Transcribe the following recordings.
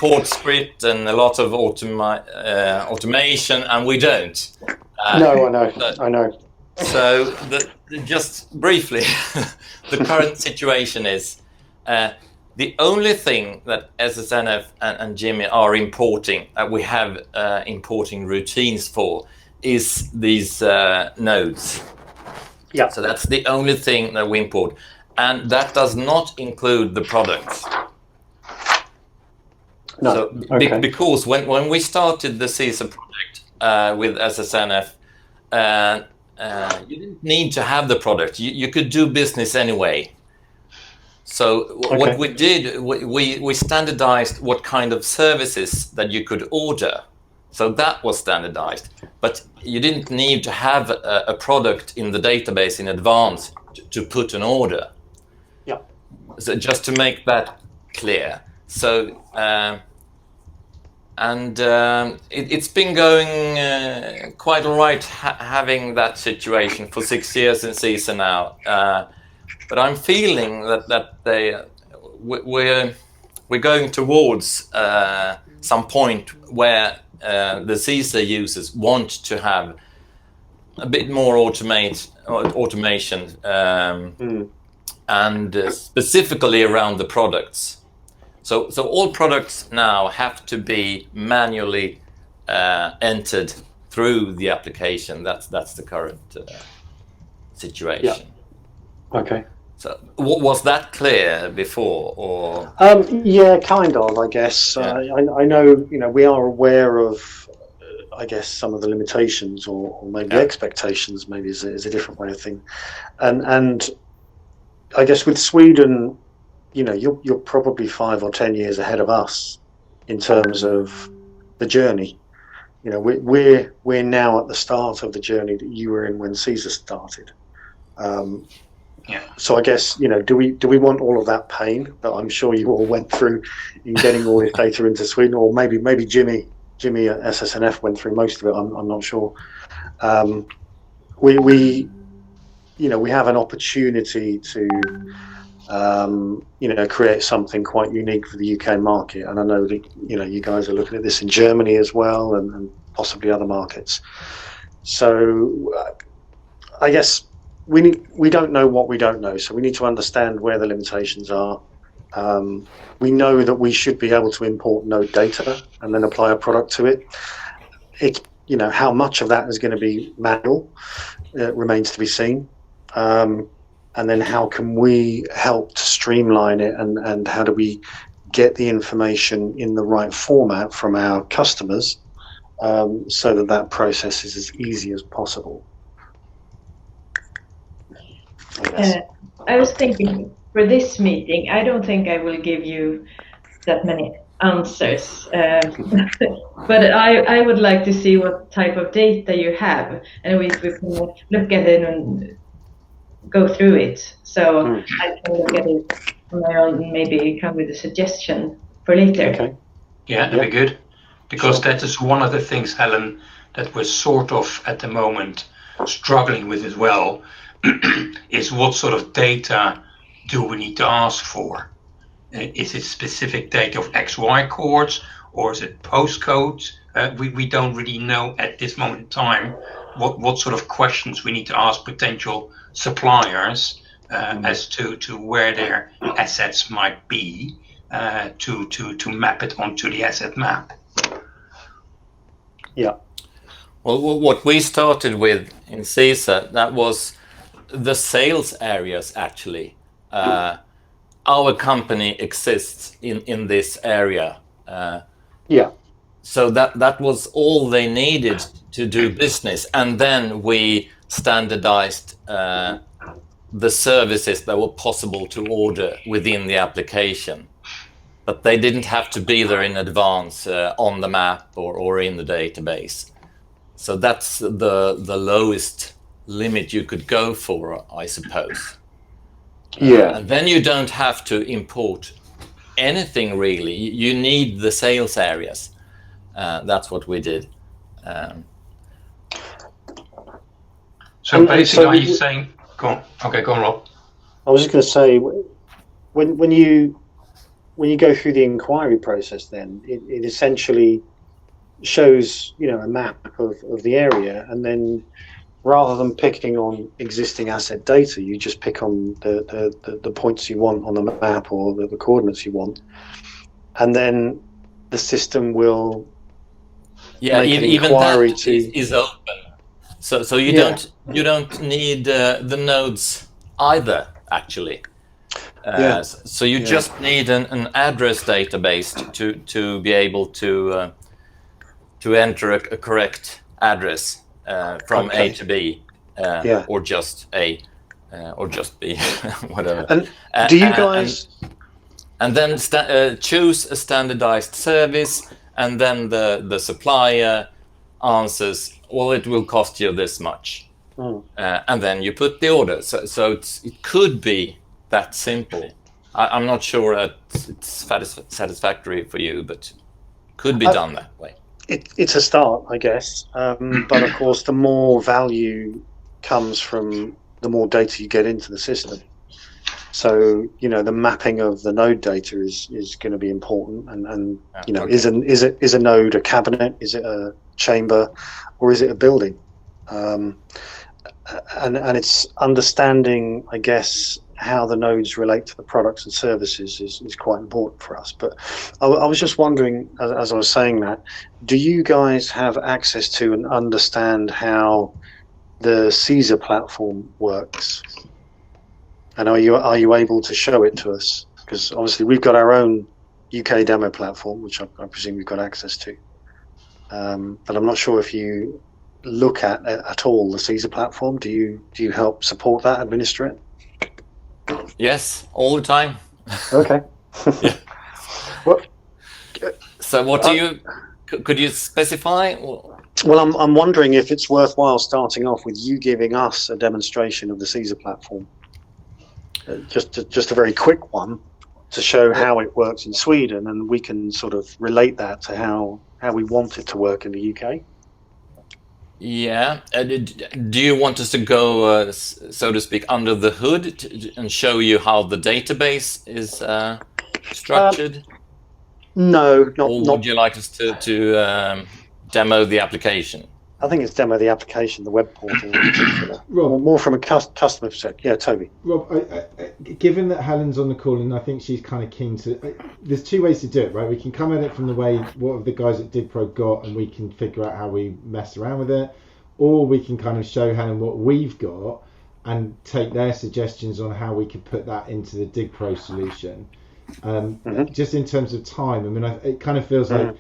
import script and a lot of automation, and we don't. No, I know. So just briefly, the current situation is the only thing that SSNF and Jimmy are importing, we have importing routines for, is these nodes. Yeah. So that's the only thing that we import. And that does not include the products. No. So Okay. because when we started the CISA project with SSNF, you didn't need to have the product. You could do business anyway. So what we did, we standardized what kind of services that you could order. So that was standardized. But you didn't need to have a product in the database in advance to put an order. Yeah. So just to make that clear. So it's been going quite all right having that situation for 6 years in CISA now. But I'm feeling that we're going towards some point where the CISA users want to have a bit more automation and specifically around the products. So all products now have to be manually entered through the application. That's the current situation. Yeah. Okay. So was that clear before, or? Yeah, kind of. I guess I know. We are aware of, I guess, some of the limitations or maybe expectations. Maybe is a different way of thinking. And I guess with Sweden, you're probably 5 or 10 years ahead of us in terms of the journey. We're now at the start of the journey that you were in when CISA started. So I guess, do we want all of that pain that I'm sure you all went through in getting all this data into Sweden, or maybe Jimmy at SSNF went through most of it. I'm not sure. We have an opportunity to create something quite unique for the UK market, and I know that you guys are looking at this in Germany as well, and possibly other markets. So I guess we don't know what we don't know, so we need to understand where the limitations are. We know that we should be able to import node data and then apply a product to it. It's how much of that is going to be manual remains to be seen. And then how can we help to streamline it, and how do we get the information in the right format from our customers so that process is as easy as possible. I was thinking for this meeting, I don't think I will give you that many answers, but I would like to see what type of data you have, and we can look at it and go through it. So I can look at it on my own and maybe come with a suggestion for later. Okay. Yeah, that'd be good. Because that is one of the things, Helen, that we're sort of at the moment struggling with as well, is what sort of data do we need to ask for? Is it specific data of XY codes, or is it postcodes? We don't really know at this moment in time what sort of questions we need to ask potential suppliers as to where their assets might be to map it onto the asset map. Yeah. Well, what we started with in CISA, that was the sales areas actually. Our company exists in this area. So that was all they needed to do business. And then we standardized the services that were possible to order within the application. But they didn't have to be there in advance on the map or in the database. So that's the lowest limit you could go for, I suppose. And then you don't have to import anything really. You need the sales areas. That's what we did. So basically, are you saying? Go on. Okay, go on, Rob. I was just going to say, when when you go through the inquiry process, then it essentially shows, you know, a map of the area, and then rather than picking on existing asset data, you just pick on the points you want on the map, or the coordinates you want, and then the system will make an even inquiry that is open. So you don't need the nodes either, actually. So you just need an address database to be able to enter a correct address from A to B, or just A, or just B, whatever. And do you guys? And then choose a standardized service, and then the supplier answers, well, it will cost you this much, and then you put the order. So it could be that simple. I'm not sure it's satisfactory for you, but could be done that way. It's a start, I guess. But of course, the more value comes from the more data you get into the system. So, you know, the mapping of the node data is going to be important. And you know, is a node a cabinet? Is it a chamber, or is it a building? And it's understanding, I guess, how the nodes relate to the products and services is quite important for us. But I was just wondering, as I was saying that, do you guys have access to and understand how the Caesar platform works? And are you able to show it to us? Because obviously we've got our own UK demo platform, which I presume you've got access to. But I'm not sure if you look at all the Caesar platform. Do you help support that, administer it? Yes, all the time. Okay. Yeah. What? So what do you? Could you specify? Well, I'm wondering if it's worthwhile starting off with you giving us a demonstration of the Caesar platform. Just a very quick one to show how it works in Sweden, and we can sort of relate that to how we want it to work in the UK. Yeah. Do you want us to go, so to speak, under the hood and show you how the database is structured? No, not. Or would you like us to demo the application? I think it's demo the application, the web portal in particular. Rob, more from a customer perspective. Yeah, Toby. Rob, given that Helen's on the call, and I think she's kind of keen to, there's two ways to do it, right? We can come at it from the way what have the guys at DigPro got, and we can figure out how we mess around with it, or we can kind of show Helen what we've got and take their suggestions on how we could put that into the DigPro solution. Just in terms of time, I mean, it kind of feels like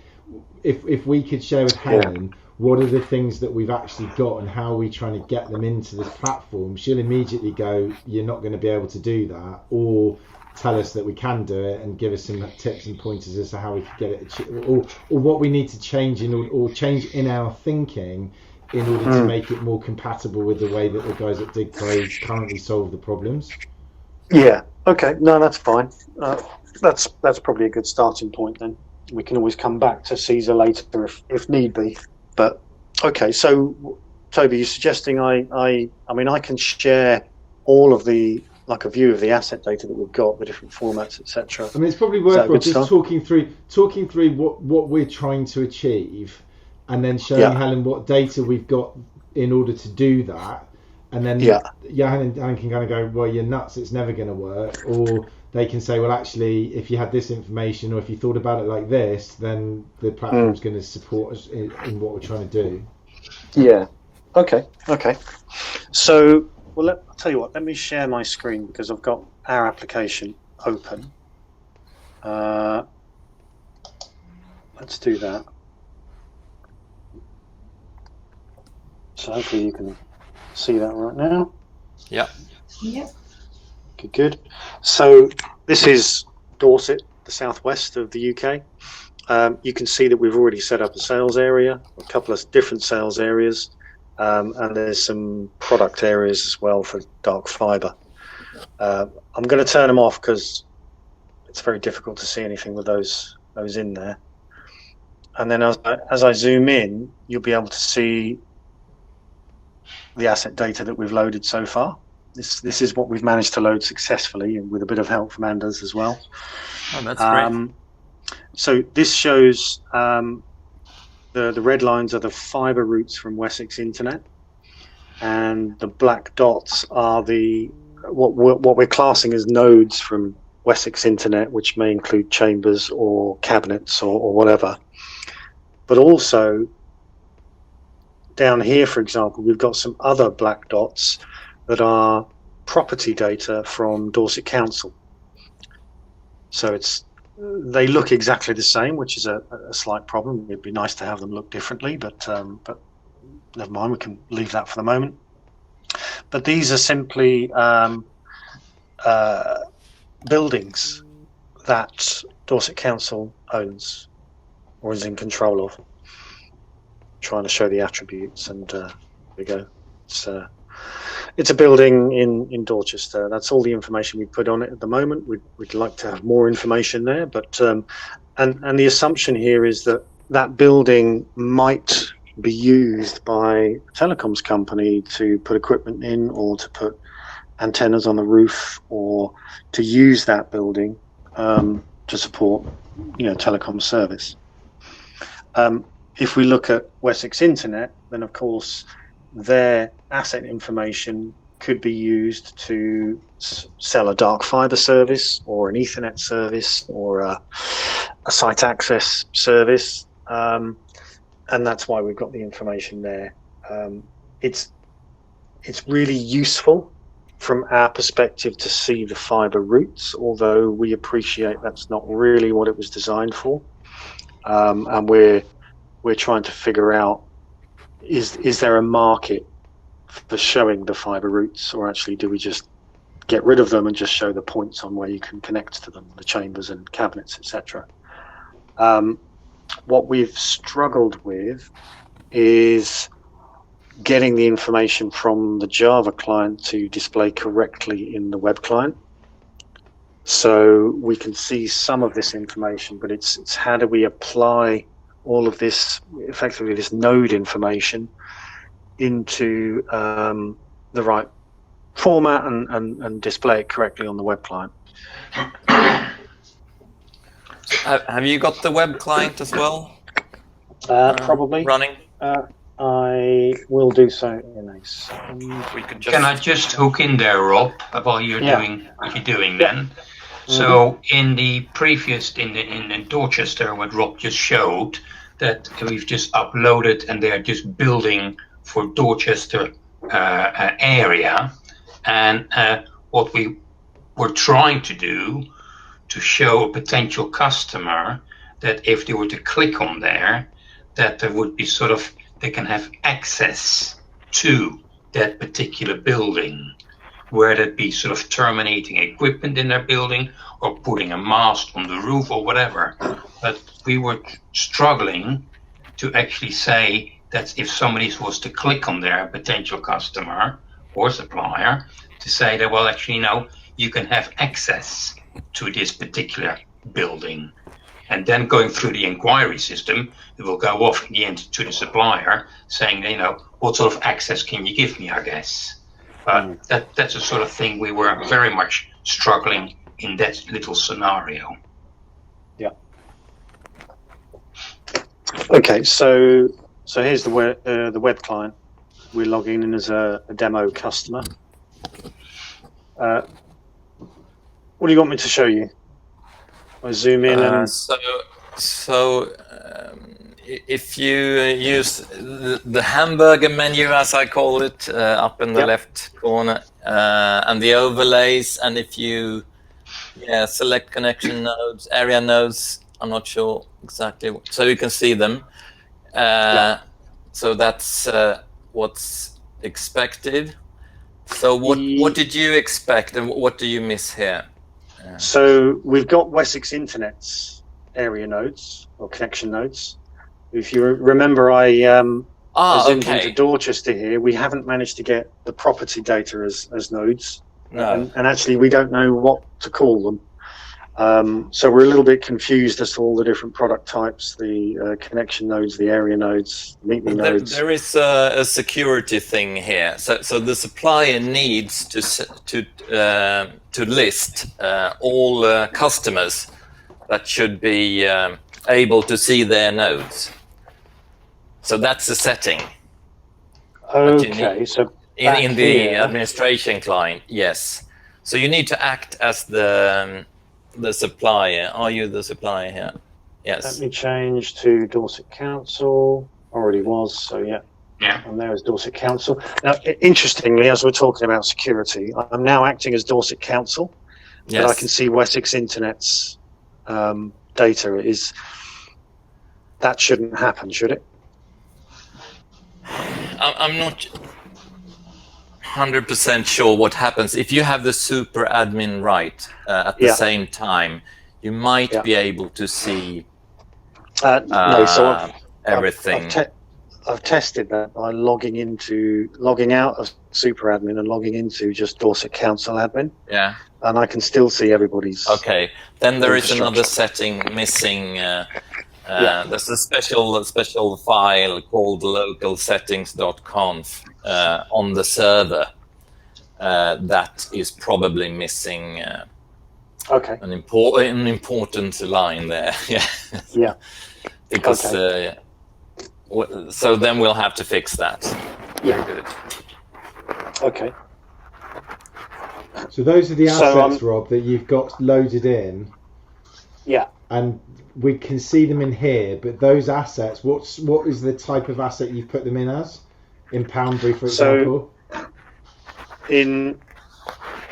if we could share with Helen what are the things that we've actually got and how are we trying to get them into this platform, she'll immediately go, you're not going to be able to do that, or tell us that we can do it and give us some tips and pointers as to how we could get it, or what we need to change or change in our thinking in order to make it more compatible with the way that the guys at DigPro currently solve the problems. Yeah. Okay. No, that's fine. That's probably a good starting point. Then we can always come back to Caesar later if need be. But okay. So Toby, you're suggesting I mean I can share all of the, like, a view of the asset data that we've got, the different formats, etc. I mean, it's probably worthwhile just talking through what we're trying to achieve, and then showing Helen what data we've got in order to do that. And then Helen can kind of go, well, you're nuts, it's never going to work. Or they can say, well, actually, if you had this information, or if you thought about it like this, then the platform's going to support us in what we're trying to do. Yeah. Okay. So, well, I'll tell you what, let me share my screen because I've got our application open. Let's do that. So hopefully you can see that right now. Yeah. Good. So this is Dorset, the southwest of the UK. You can see that we've already set up a sales area, a couple of different sales areas, and there's some product areas as well for dark fiber. I'm going to turn them off because it's very difficult to see anything with those in there. And then as I zoom in, you'll be able to see the asset data that we've loaded so far. This is what we've managed to load successfully, and with a bit of help from Anders as well. Oh, that's great. So this shows the red lines are the fiber routes from Wessex Internet, and the black dots are what we're classing as nodes from Wessex Internet, which may include chambers or cabinets or whatever. But also down here, for example, we've got some other black dots that are property data from Dorset Council. So they look exactly the same, which is a slight problem. It'd be nice to have them look differently, but never mind, we can leave that for the moment. But these are simply buildings that Dorset Council owns or is in control of. Trying to show the attributes, and there we go. It's a building in Dorchester. That's all the information we put on it at the moment. We'd like to have more information there, but and the assumption here is that building might be used by a telecoms company to put equipment in, or to put antennas on the roof, or to use that building to support, telecom service. If we look at Wessex Internet, then of course their asset information could be used to sell a dark fiber service, or an Ethernet service, or a site access service, and that's why we've got the information there. It's really useful from our perspective to see the fiber routes, although we appreciate that's not really what it was designed for, and we're trying to figure out, is there a market for showing the fiber routes, or actually do we just get rid of them and just show the points on where you can connect to them, the chambers and cabinets, etc. What we've struggled with is getting the information from the Java client to display correctly in the web client. So we can see some of this information, but it's how do we apply all of this, effectively this node information, into the right format and display it correctly on the web client. Have you got the web client as well? Probably running. I will do so in a second. Can I just hook in there, Rob, while you're doing what you're doing then? So in the previous, in Dorchester, what Rob just showed, that we've just uploaded and they're just building for Dorchester area. And what we were trying to do to show a potential customer that if they were to click on there, that there would be sort of, they can have access to that particular building, whether it be sort of terminating equipment in their building or putting a mast on the roof or whatever. But we were struggling to actually say that if somebody was to click on their potential customer or supplier, to say that, well, actually, no, you can have access to this particular building. And then going through the inquiry system, it will go off in the end to the supplier saying, what sort of access can you give me, I guess. But that's the sort of thing we were very much struggling in that little scenario. Yeah. Okay, so here's the web client. We're logging in as a demo customer. What do you want me to show you? I zoom in and if you use the hamburger menu, as I call it, up in the left corner, and the overlays, and if you select connection nodes, area nodes, I'm not sure exactly, so you can see them. So that's what's expected. So what did you expect, and what do you miss here? So we've got Wessex Internet's area nodes or connection nodes. If you remember, I zoomed into Dorchester here. We haven't managed to get the property data as nodes, and actually we don't know what to call them. So we're a little bit confused as to all the different product types, the connection nodes, the area nodes, meet me nodes. There is a security thing here. So the supplier needs to list all customers that should be able to see their nodes. So that's a setting. Okay, so in the here, administration client, yes. So you need to act as the supplier. Are you the supplier here? Yes. let me change to Dorset Council. Already was, so yeah. Yeah. And there is Dorset Council. Now, interestingly, as we're talking about security, I'm now acting as Dorset Council, Yes. but I can see Wessex Internet's data is. That shouldn't happen, should it? I'm not 100% sure what happens if you have the super admin right at the same time. You might be able to see No, so everything. I've tested that by logging out of super admin and logging into just Dorset Council admin, Yeah. and I can still see everybody's. Okay. Then there is another infrastructure. setting missing. There's a special file called localsettings.conf on the server that is probably missing Okay. an important line there. Yeah. Yeah. Because so then we'll have to fix that. Yeah. Very good. Okay. So those are the So, assets, Rob, that you've got loaded in, Yeah. and we can see them in here. But those assets, what is the type of asset you've put them in as? In Poundbury, for So- example.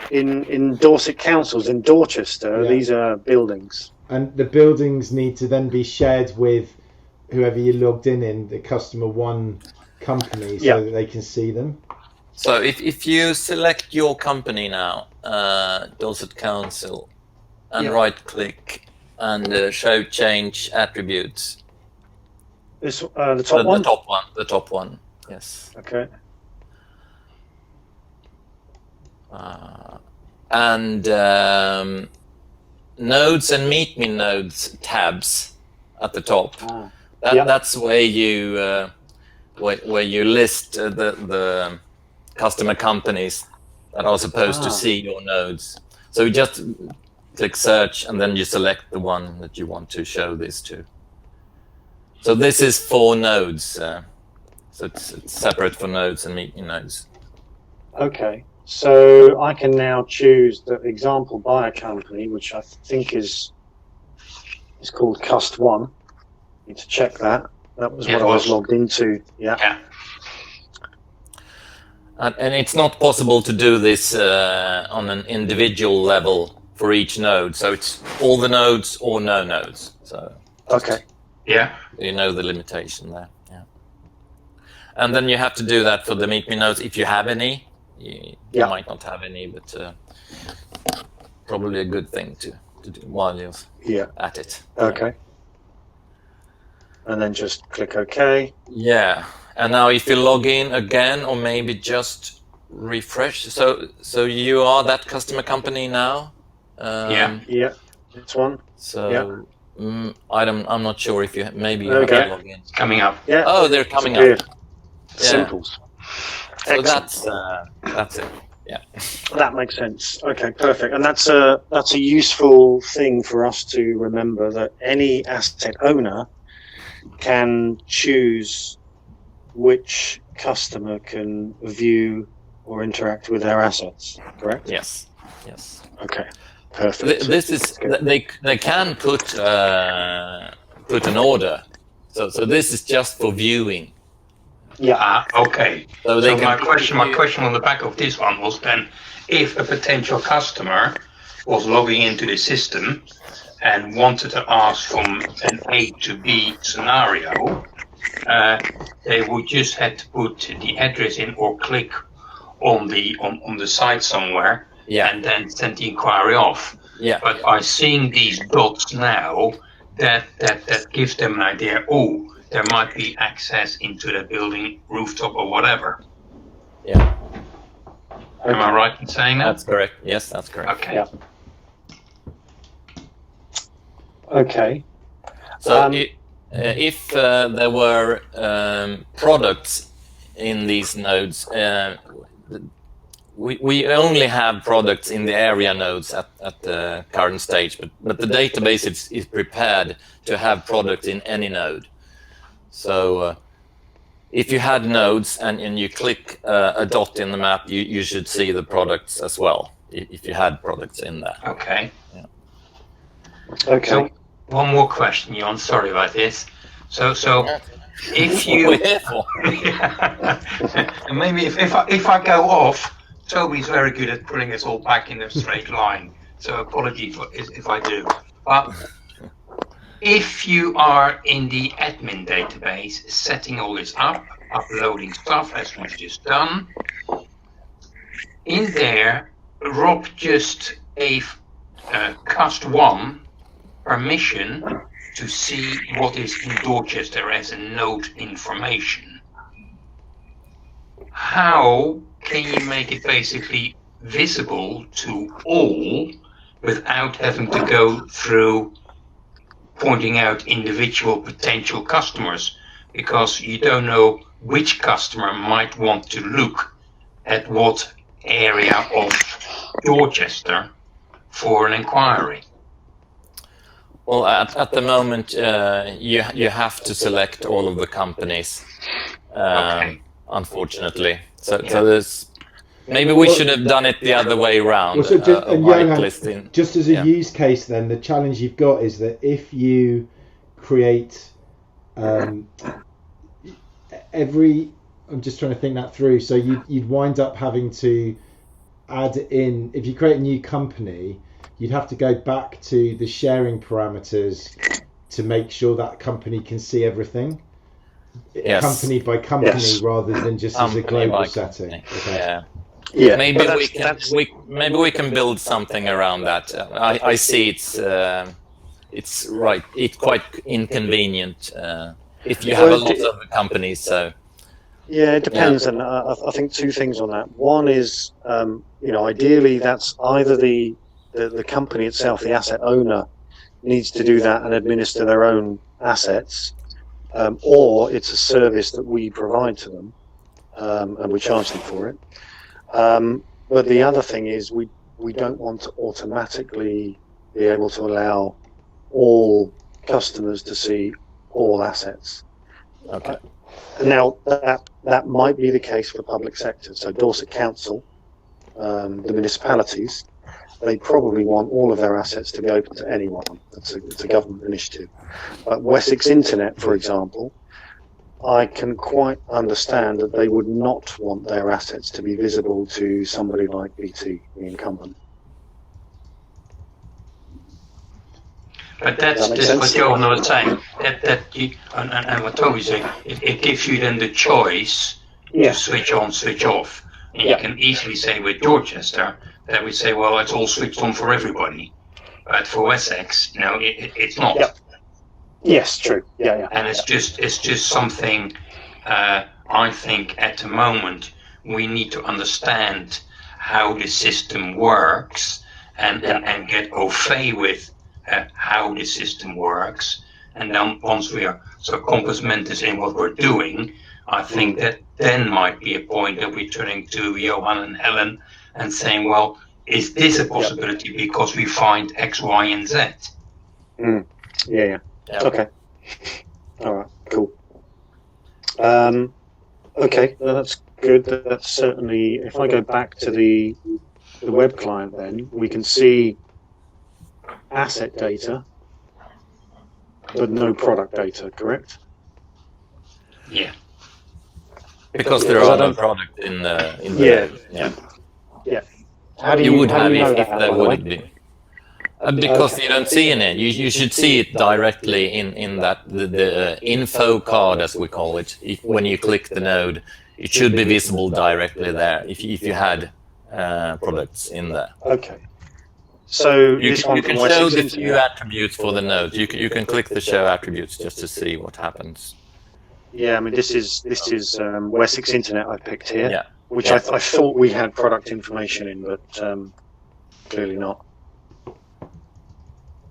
In Dorset Councils in Dorchester, Yeah. these are buildings. And the buildings need to then be shared with whoever you logged in the customer one company, so that they can see them. So if you select your company now, Dorset Council, and right click and show change attributes. This the top one. The top one. Yes. Okay. And nodes and meet me nodes tabs at the top. That's where you list the customer companies that are supposed to see your nodes. So you just click search and then you select the one that you want to show this to. So this is for nodes. So it's separate for nodes and meet me nodes. Okay. So I can now choose the example buyer company, which I think is called Cust1. Need to check that. That was what I was logged into. Yeah. And it's not possible to do this on an individual level for each node. So it's all the nodes or no nodes. So Okay. Yeah. you know the limitation there. Yeah. And then you have to do that for the meet me nodes if you have any. You might not have any, but probably a good thing to do while you're at it. Okay. And then just click OK. Yeah. And now if you log in again, or maybe just refresh. So you are that customer company now? Yeah. This one. So I'm not sure if you maybe you Okay. have to log in. It's coming up. Yeah. Oh, they're coming Weird. up. Simples. So Excellent. that's it. Yeah. That makes sense. Okay, perfect. And that's a useful thing for us to remember, that any asset owner can choose which customer can view or interact with their assets. Correct? Yes. Okay. Perfect. This is they can put an order. So this is just for viewing. Yeah. Okay. So my question on the back of this one was then, if a potential customer was logging into the system and wanted to ask from an A to B scenario, they would just have to put the address in or click on the site somewhere, and then send the inquiry off. Yeah. But by seeing these dots now, that gives them an idea. Oh, there might be access into the building rooftop or whatever. Yeah. Am I right in saying that? That's correct. Yes, that's correct. Okay. Yeah. Okay. So if there were products in these nodes, we only have products in the area nodes at the current stage, but the database is prepared to have products in any node. So if you had nodes and you click a dot in the map, you should see the products as well, if you had products in there. Okay. Yeah. Okay. So one more question, Jan. Sorry about this. So if you and maybe if I go off, Toby's very good at putting us all back in a straight line. So apologies if I do. But if you are in the admin database, setting all this up, uploading stuff as we've just done, in there, Rob just gave Cust1 permission to see what is in Dorchester as a node information. How can you make it basically visible to all without having to go through pointing out individual potential customers? Because you don't know which customer might want to look at what area of Dorchester for an inquiry. Well, at the moment, you have to select all of the companies, Okay. unfortunately. So there's maybe we should have done it the other way around. Well, so whitelisting. Just as a use case, then the challenge you've got is that if you create I'm just trying to think that through. So you'd wind up having to add in, if you create a new company, you'd have to go back to the sharing parameters to make sure that company can see everything, company by company, rather than just as a global setting. Okay. Yeah. Maybe we can build something around that. I see it's quite inconvenient if you have a lot of companies. So. Yeah, it depends, and I think two things on that. One is, ideally that's either the company itself, the asset owner, needs to do that and administer their own assets, or it's a service that we provide to them, and we charge them for it. But the other thing is we don't want to automatically be able to allow all customers to see all assets. Okay. Now that might be the case for public sector. So Dorset Council, the municipalities, they probably want all of their assets to be open to anyone. It's a government initiative. But Wessex Internet, for example, I can quite understand that they would not want their assets to be visible to somebody like BT, the incumbent. But that's just what Johan was saying. That you, and what Toby's saying, it gives you then the choice to switch on, switch off. And you can easily say with Dorchester that we say, well, it's all switched on for everybody. But for Wessex, it's not. Yep. Yes, true. Yeah. And it's just something I think at the moment we need to understand how the system works and get au fait with how the system works. And then once we are so compass mentis in what we're doing, I think that then might be a point that we're turning to Johan and Helen and saying, well, is this a possibility because we find X, Y, and Z? Yeah. Okay. All right. Cool. Okay, that's good. That's certainly. If I go back to the web client, then we can see asset data, but no product data. Correct? Yeah. Because there are no product in the Yeah. How do you would how have do you know if that, there by the way? would be. Because you don't see it. You should see it directly in that the info card, as we call it. When you click the node, it should be visible directly there. If you had products in there. Okay. So You this one can from show Wessex the Internet. few attributes for the node. You can click the show attributes just to see what happens. Yeah, I mean this is Wessex Internet I picked here, which Yeah. I thought we had product information in, but clearly not.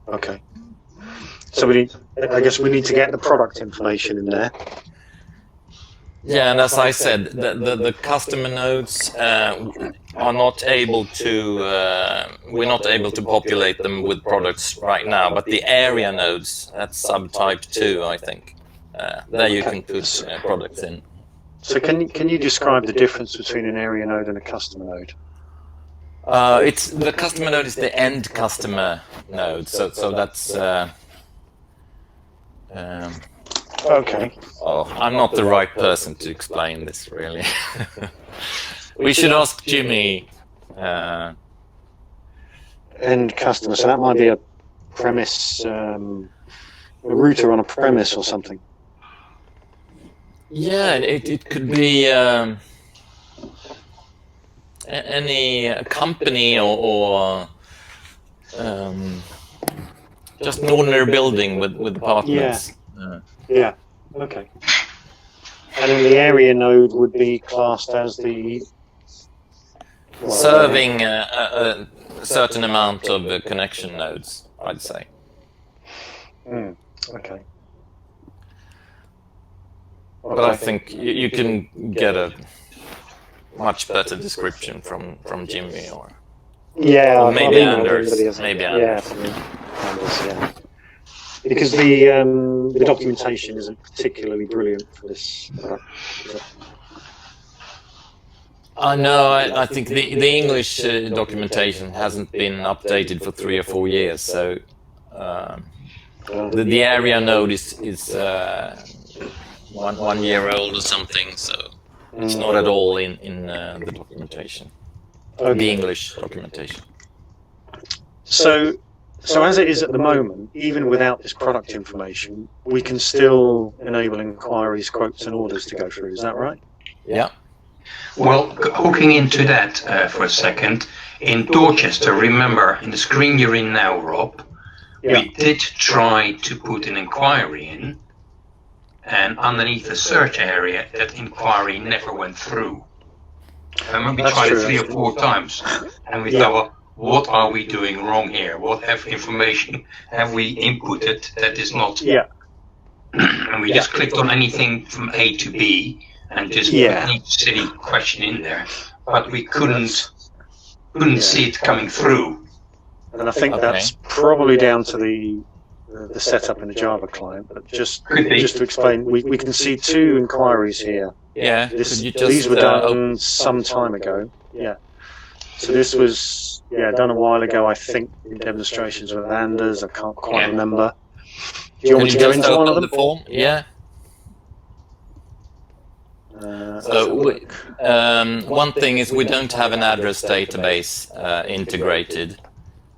Okay. So I guess we need to get the product information in there. Yeah, and as I said, the customer nodes are not able to. We're not able to populate them with products right now. But the area nodes, that's subtype 2, I think. There you can put products in. So can you describe the difference between an area node and a customer node? It's the customer node is the end customer node. So that's. Okay. Oh, I'm not the right person to explain this, really. We should ask Jimmy. End customer. So that might be a premise, a router on a premise or something. Yeah, it could be any company or just an ordinary building with apartments. Yeah. Okay. And then the area node would be classed as the Serving a certain amount of connection nodes, I'd say. Okay. But I think you can get a much better description from Jimmy or maybe Anders. Maybe Anders. Yeah. Because the documentation isn't particularly brilliant for this product. No, I think the English documentation hasn't been updated for 3 or 4 years, so the area node is 1 year old or something, so it's not at all in the documentation, the English documentation. So as it is at the moment, even without this product information, we can still enable inquiries, quotes, and orders to go through. Is that right? Yeah. Well, hooking into that for a second, in Dorchester, remember, in the screen you're in now, Rob, we did try to put an inquiry in, and underneath the search area, that inquiry never went through. I remember we tried it 3 or 4 times, and we thought, well, what are we doing wrong here? What information have we inputted that is not? Yeah. And we just clicked on anything from A to B and just put any silly question in there, but we couldn't see it coming through. And I think that's probably down to the setup in the Java client. But just to explain, we can see 2 inquiries here. Yeah. These were done some time ago. Yeah. So this was done a while ago, I think, in demonstrations with Anders. I can't quite remember. Do you want me to go into one of them? The form? Yeah. One thing is we don't have an address database integrated.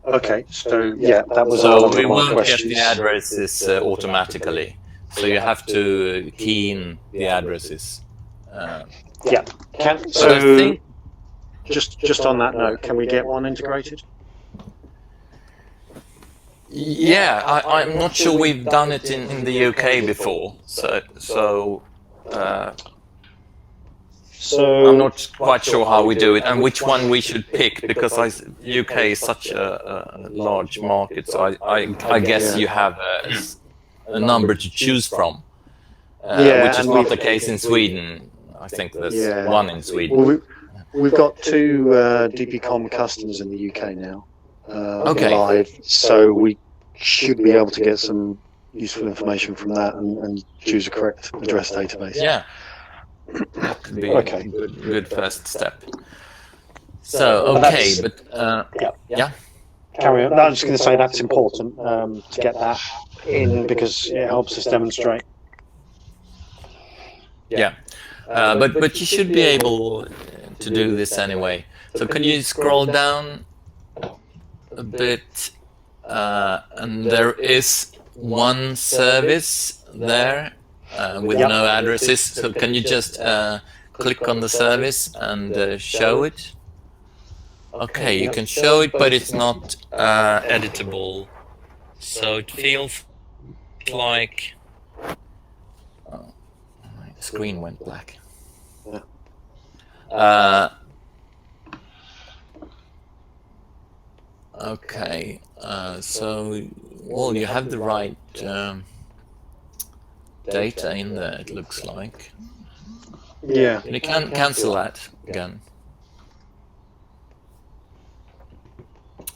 Okay, so that was so we won't get the addresses automatically. So you have to key in the addresses. So I think just on that note, can we get one integrated? Yeah, I'm not sure we've done it in the UK before. So I'm not quite sure how we do it and which one we should pick, because UK is such a large market. So I guess you have a number to choose from, which is not the case in Sweden. I think there's one in Sweden. Well, we've got 2 DPCOM customers in the UK now. Live, so we should be able to get some useful information from that and choose a correct address database. Yeah. That could be a good first step. So, Carry on. No, I'm just going to say that's important to get that in because it helps us demonstrate. Yeah, but you should be able to do this anyway. So can you scroll down a bit? And there is one service there with no addresses. So can you just click on the service and show it? Okay, you can show it, but it's not editable. So it feels like my screen went black. Okay, so Well, you have the right data in there, it looks like. Yeah. You can cancel that again.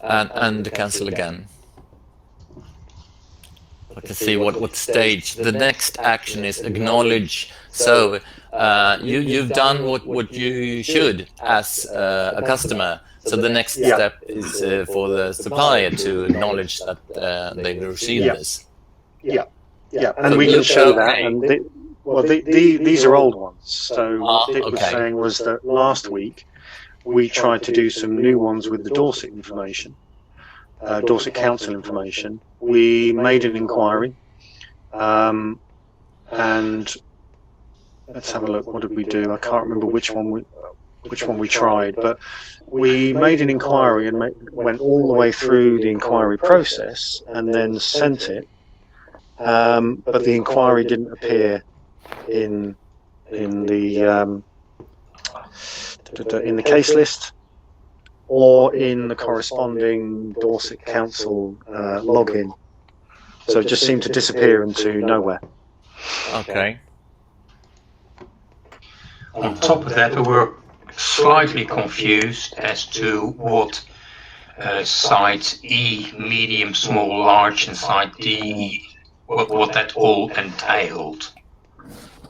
And cancel again. I can see what stage. The next action is acknowledge. So you've done what you should as a customer. So the next step is for the supplier to acknowledge that they've received this. Yeah, and So we it can looks show okay. that. And these are old ones. So what Dick was okay. saying was that last week we tried to do some new ones with the Dorset information, Dorset Council information. We made an inquiry, and let's have a look. What did we do? I can't remember which one we tried, but we made an inquiry and went all the way through the inquiry process and then sent it. But the inquiry didn't appear in the case list or in the corresponding Dorset Council login. So it just seemed to disappear into nowhere. Okay. On top of that, we were slightly confused as to what sites E, medium, small, large, and site D, what that all entailed.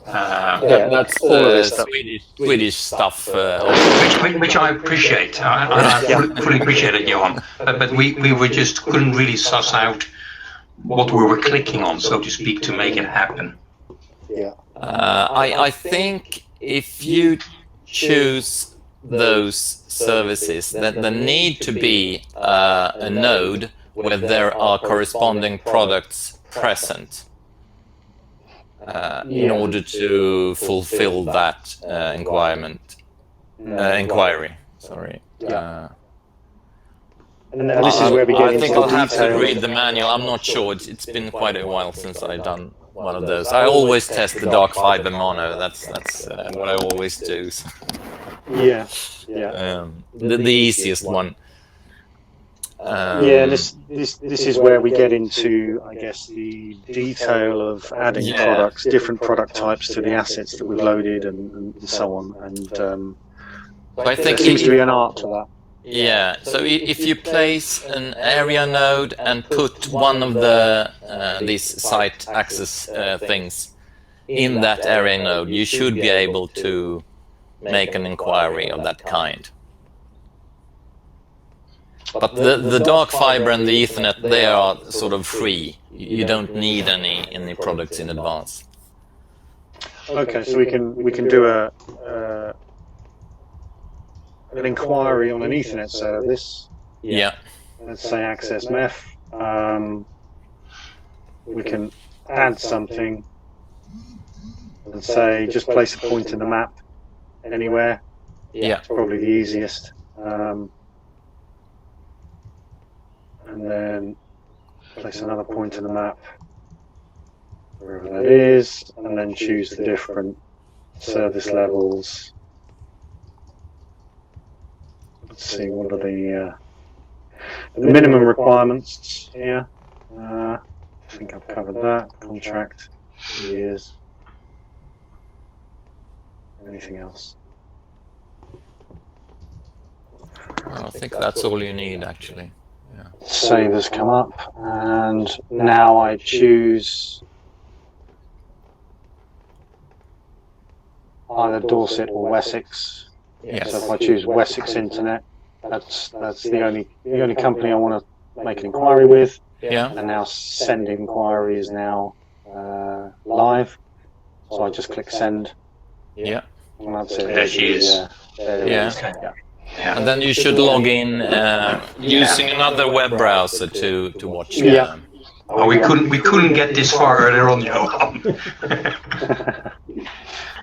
That's Swedish stuff. Which I appreciate. I fully appreciate it, Johan. But we were just couldn't really suss out what we were clicking on, so to speak, to make it happen. Yeah. I think if you choose those services, then there need to be a node where there are corresponding products present in order to fulfill that inquiry. Sorry. And this is where we get I into think the I'll have to detail. read the manual. I'm not sure. It's been quite a while since I've done one of those. I always test the dark fiber mono. That's what I always do. So. Yeah. The easiest one. This is where we get into, I guess, the detail of adding products, different product types to the assets that we've loaded, and so on. And So I think there seems to be an art to that. Yeah. So if you place an area node and put one of the these site access things in that area node, you should be able to make an inquiry of that kind. But the dark fiber and the Ethernet, they are sort of free. You don't need any products in advance. Okay, so we can do an inquiry on an Ethernet service. Yeah. Let's say access MEF. We can add something and say just place a point in the map anywhere. Yeah. It's probably the easiest. And then place another point in the map wherever that is, and then choose the different service levels. Let's see, what are the minimum requirements here? I think I've covered that. Contract, years. Anything else? I think that's all you need, actually. Yeah. Save has come up, and now I choose either Dorset or Wessex. Yes. So if I choose Wessex Internet, that's the only company I want to make an inquiry with. Yeah. And now send inquiry is now live. So I just click send. Yeah. And that's it. There she is. There it is. Yeah. And then you should log in using another web browser to watch. Yeah. Oh, we couldn't get this far earlier on, Johan.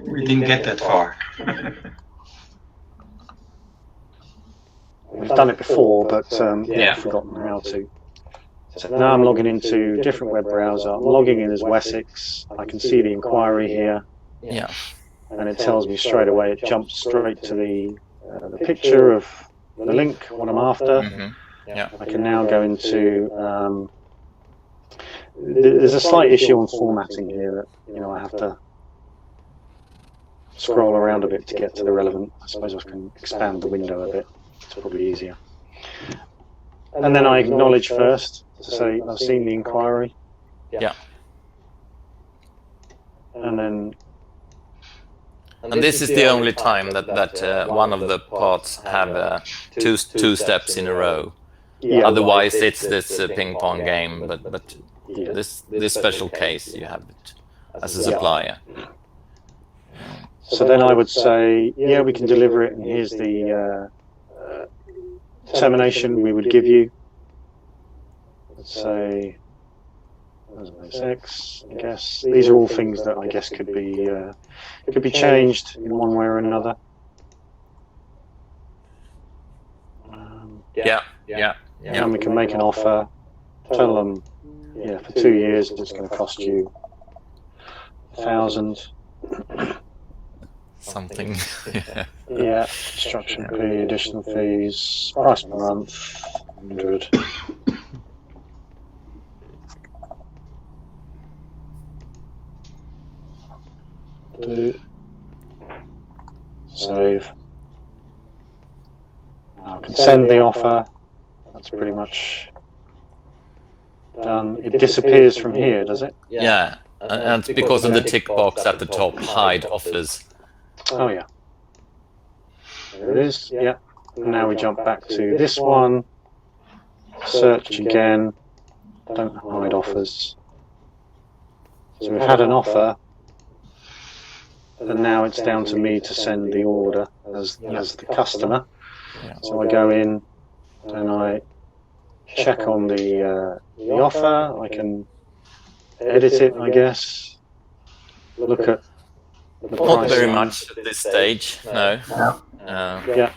We didn't get that far. We've done it before, but I've forgotten how to. So now I'm logging into a different web browser. I'm logging in as Wessex. I can see the inquiry here. Yeah. And it tells me straight away, it jumps straight to the picture of the link, what I'm after. Mm-hmm. Yeah. I can now go into there's a slight issue on formatting here that, you know, I have to scroll around a bit to get to the relevant. I suppose I can expand the window a bit. It's probably easier. And then I acknowledge first to say I've seen the inquiry. Yeah. And then. And this is the only time that one of the parts have two steps in a row. Yeah, Otherwise, it's this ping pong game. But yeah. this special case, you have it as a supplier. So then I would say, yeah, we can deliver it, and here's the termination we would give you. Let's say X, I guess. These are all things that I guess could be changed in one way or another. Yeah. And we can make an offer, tell them, yeah, for 2 years it's going to cost you 1,000. Something. Yeah, construction fee, additional fees, price per month, 100. Do. Save. I can send the offer. That's pretty much done. It disappears from here, does it? Yeah, and it's because of the tick box at the top, hide offers. Oh yeah. There it is. Yeah. Now we jump back to this one. Search again. Don't hide offers. So we've had an offer, and now it's down to me to send the order as the customer. So I go in and I check on the offer. I can edit it, I guess. Look at the price. Not very much at this stage, no. Yeah,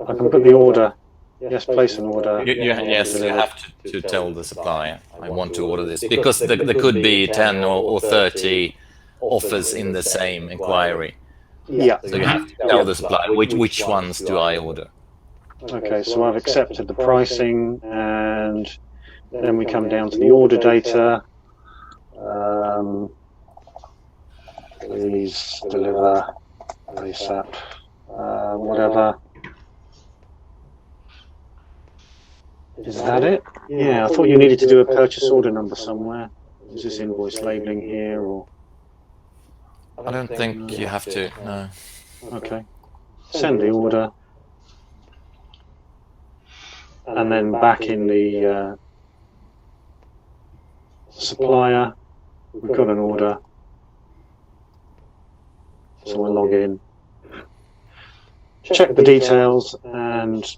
I can put the order. Yes, place an order. Yes, you have to tell the supplier, I want to order this, because there could be 10 or 30 offers in the same inquiry. Yeah. So you have to tell the supplier which ones do I order. Okay, so I've accepted the pricing, and then we come down to the order data. Please deliver ASAP, whatever. Is that it? Yeah, I thought you needed to do a purchase order number somewhere. Is this invoice labeling here, or? I don't think you have to, no. Okay. Send the order. And then back in the supplier, we've got an order. So we'll log in, check the details, and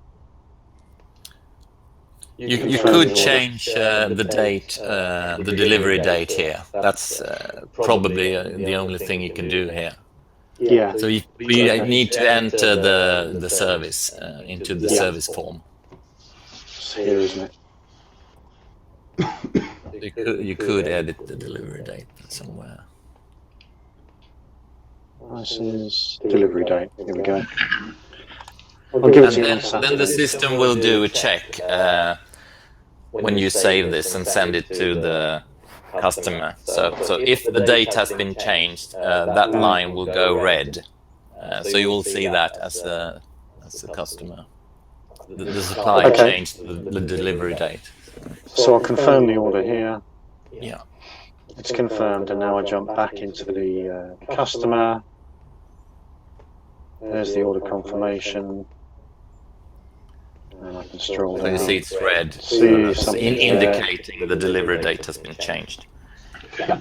you could change the date, the delivery date here. That's probably the only thing you can do here. yeah. So you need to enter the service into the service form. It's here, isn't it? You could edit the delivery date somewhere. This is delivery date. Here we go. I'll give it to you in a second. Then the system will do a check when you save this and send it to the customer. So if the date has been changed, that line will go red. So you will see that as a customer. The supplier changed the delivery date. So I'll confirm the order here. Yeah. It's confirmed, and now I jump back into the customer. There's the order confirmation. And I can stroll So down. you see it's red, See something indicating the delivery date has been changed. Yeah.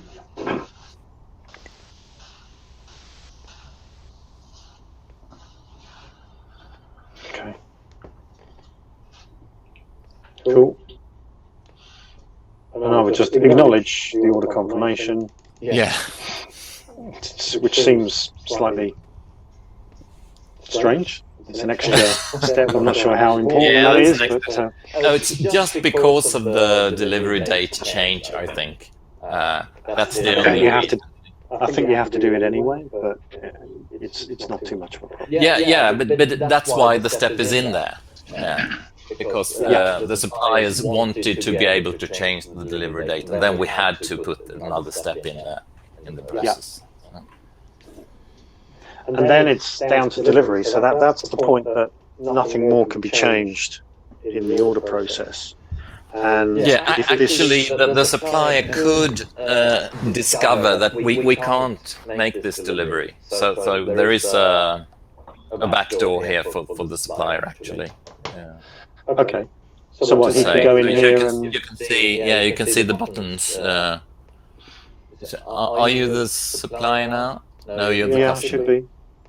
Okay. Cool. And I would just acknowledge the order confirmation, Yeah. which seems slightly strange. It's an extra step. I'm not sure how important that it's is, an but extra. No, it's just because of the delivery date change, I think. That's the only. you have to. I think you have to do it anyway, but it's not too much of a problem. Yeah, but that's why the step is in there. Yeah. because the suppliers wanted to be able to change the delivery date, and then we had to put another step in the process. And then it's down to delivery. So that's the point, that nothing more can be changed in the order process. And actually, the supplier could discover that we can't make this delivery. So there is a backdoor here for the supplier, actually. Yeah. Okay. So what, he can go in here and... You can see, you can see the buttons. Are you the supplier now? No, you're the customer. Should be.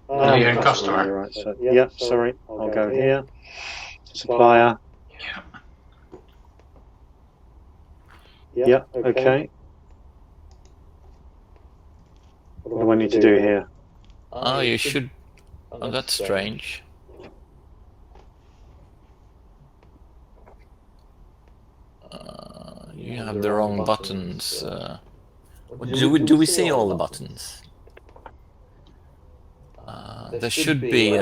No, you're a customer. Right, so, sorry. I'll go here. Supplier. Yeah, okay. What do I need to do here? Oh, you should... Oh, that's strange. You have the wrong buttons. Do we see all the buttons? There should be...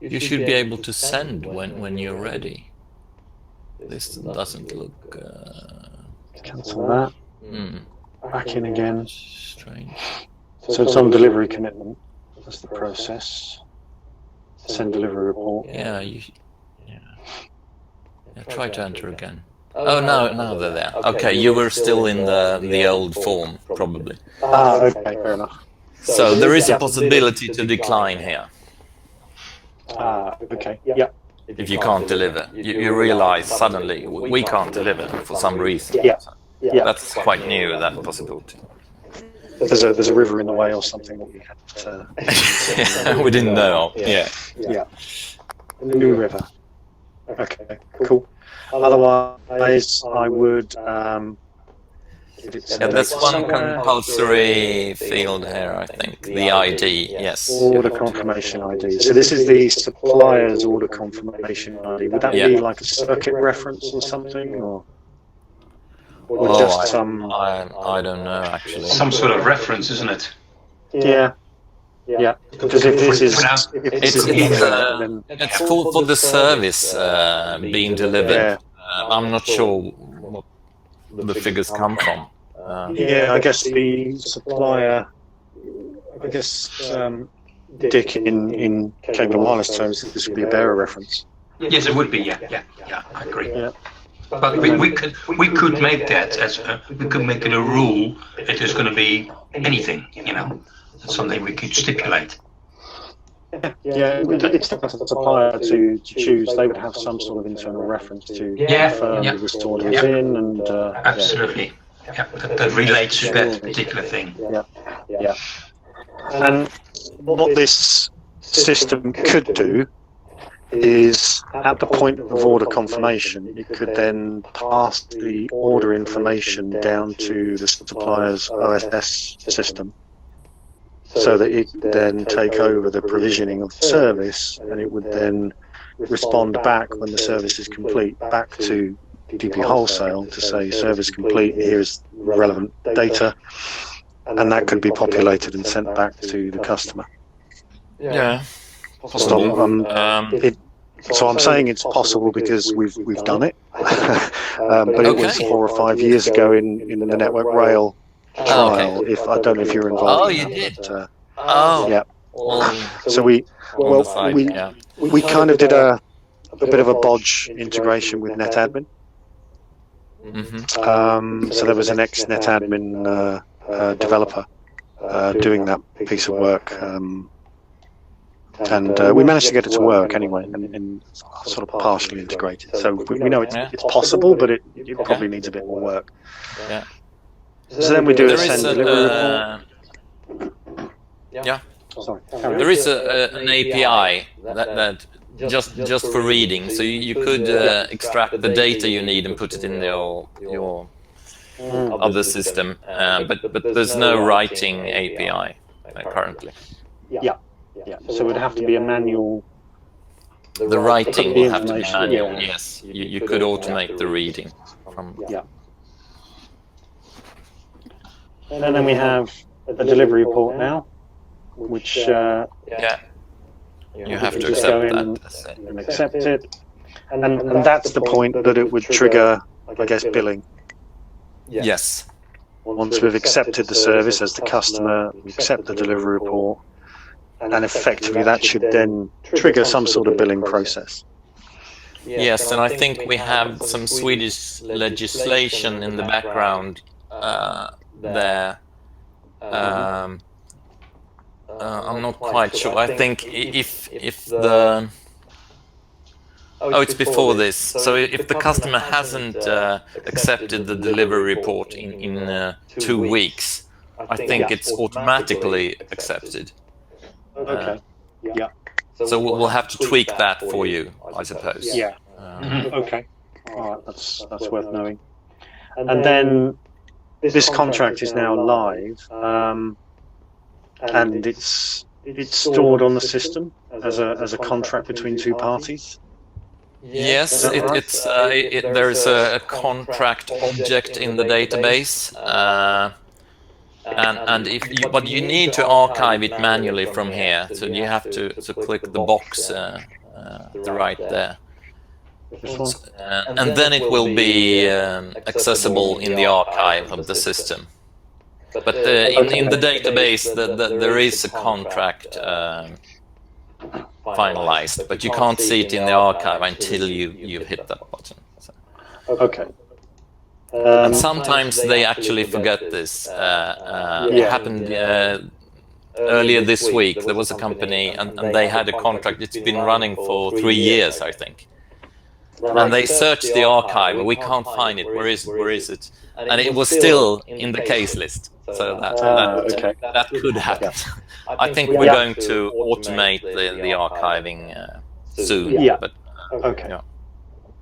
you should be able to send when you're ready. This doesn't look... Cancel that. Back in again. Strange. So it's on delivery commitment. That's the process. Send delivery report. Yeah, try to enter again. Oh, now they're there. Okay, you were still in the old form, probably. Okay, fair enough. So there is a possibility to decline here. Okay, yeah. If you can't deliver, you realize suddenly we can't deliver for some reason. Yeah. That's quite new, that possibility. There's a river in the way or something that we had to... We didn't know. Yeah. New river. Okay, cool. Otherwise, I would... there's one compulsory field here, I think. The ID, yes. Order confirmation ID. So this is the supplier's order confirmation ID. Would that be like a circuit reference or something, or just some? I don't know, actually. Some sort of reference, isn't it? Yeah. Because if this is, it's for the service being delivered. I'm not sure what the figures come from. I guess the supplier, Dick, in cable and wireless terms, this would be a bearer reference. Yes, it would be. Yeah, I agree. Yeah. But we could make that as we could make it a rule. It is going to be anything, It's something we could stipulate. Yeah, it's the supplier to choose. They would have some sort of internal reference to confirm the restored is in, and absolutely. Yeah, that relates to that particular thing. Yeah. And what this system could do is, at the point of order confirmation, it could then pass the order information down to the supplier's OSS system, so that it could then take over the provisioning of the service, and it would then respond back when the service is complete, back to DP Wholesale to say service complete, here's relevant data, and that could be populated and sent back to the customer. Yeah, possible. So I'm saying it's possible because we've done it, but it was 4 or 5 years ago in the Network Rail trial. If I don't know if you're involved. Oh, you did. Yeah. So we kind of did a bit of a bodge integration with NetAdmin. So there was an ex-NetAdmin developer doing that piece of work, and we managed to get it to work anyway, and sort of partially integrated. So we know it's possible, but it probably needs a bit more work. Yeah. So then we do a send delivery report. Sorry. There is an API that just for reading, so you could extract the data you need and put it in your other system, but there's no writing API currently. Yeah. So it would have to be a manual. The writing will have to be manual. Yes, you could automate the reading from. Yeah. And then we have a delivery report now, which You have to just go accept in that. and accept it, and that's the point that it would trigger, I guess, billing. Yes. Once we've accepted the service as the customer, we accept the delivery report, and effectively that should then trigger some sort of billing process. Yes, and I think we have some Swedish legislation in the background there. I'm not quite sure. I think if the it's before this. So if the customer hasn't accepted the delivery report in 2 weeks, I think it's automatically accepted. Okay. Yeah. So we'll have to tweak that for you, I suppose. Yeah. Okay. All right. That's worth knowing. And then this contract is now live, and it's stored on the system as a contract between two parties. Yes, there is a contract object in the database, and but you need to archive it manually from here. So you have to click the box right there, and then it will be accessible in the archive of the system. But in the database, there is a contract finalized, but you can't see it in the archive until you hit that button. So. Okay. And sometimes they actually forget this. It happened earlier this week. There was a company, and they had a contract. It's been running for 3 years, I think. And they searched the archive. We can't find it. Where is it? And it was still in the case list. So that could happen. I think we're going to automate the archiving soon. Yeah. But, Okay. Yeah.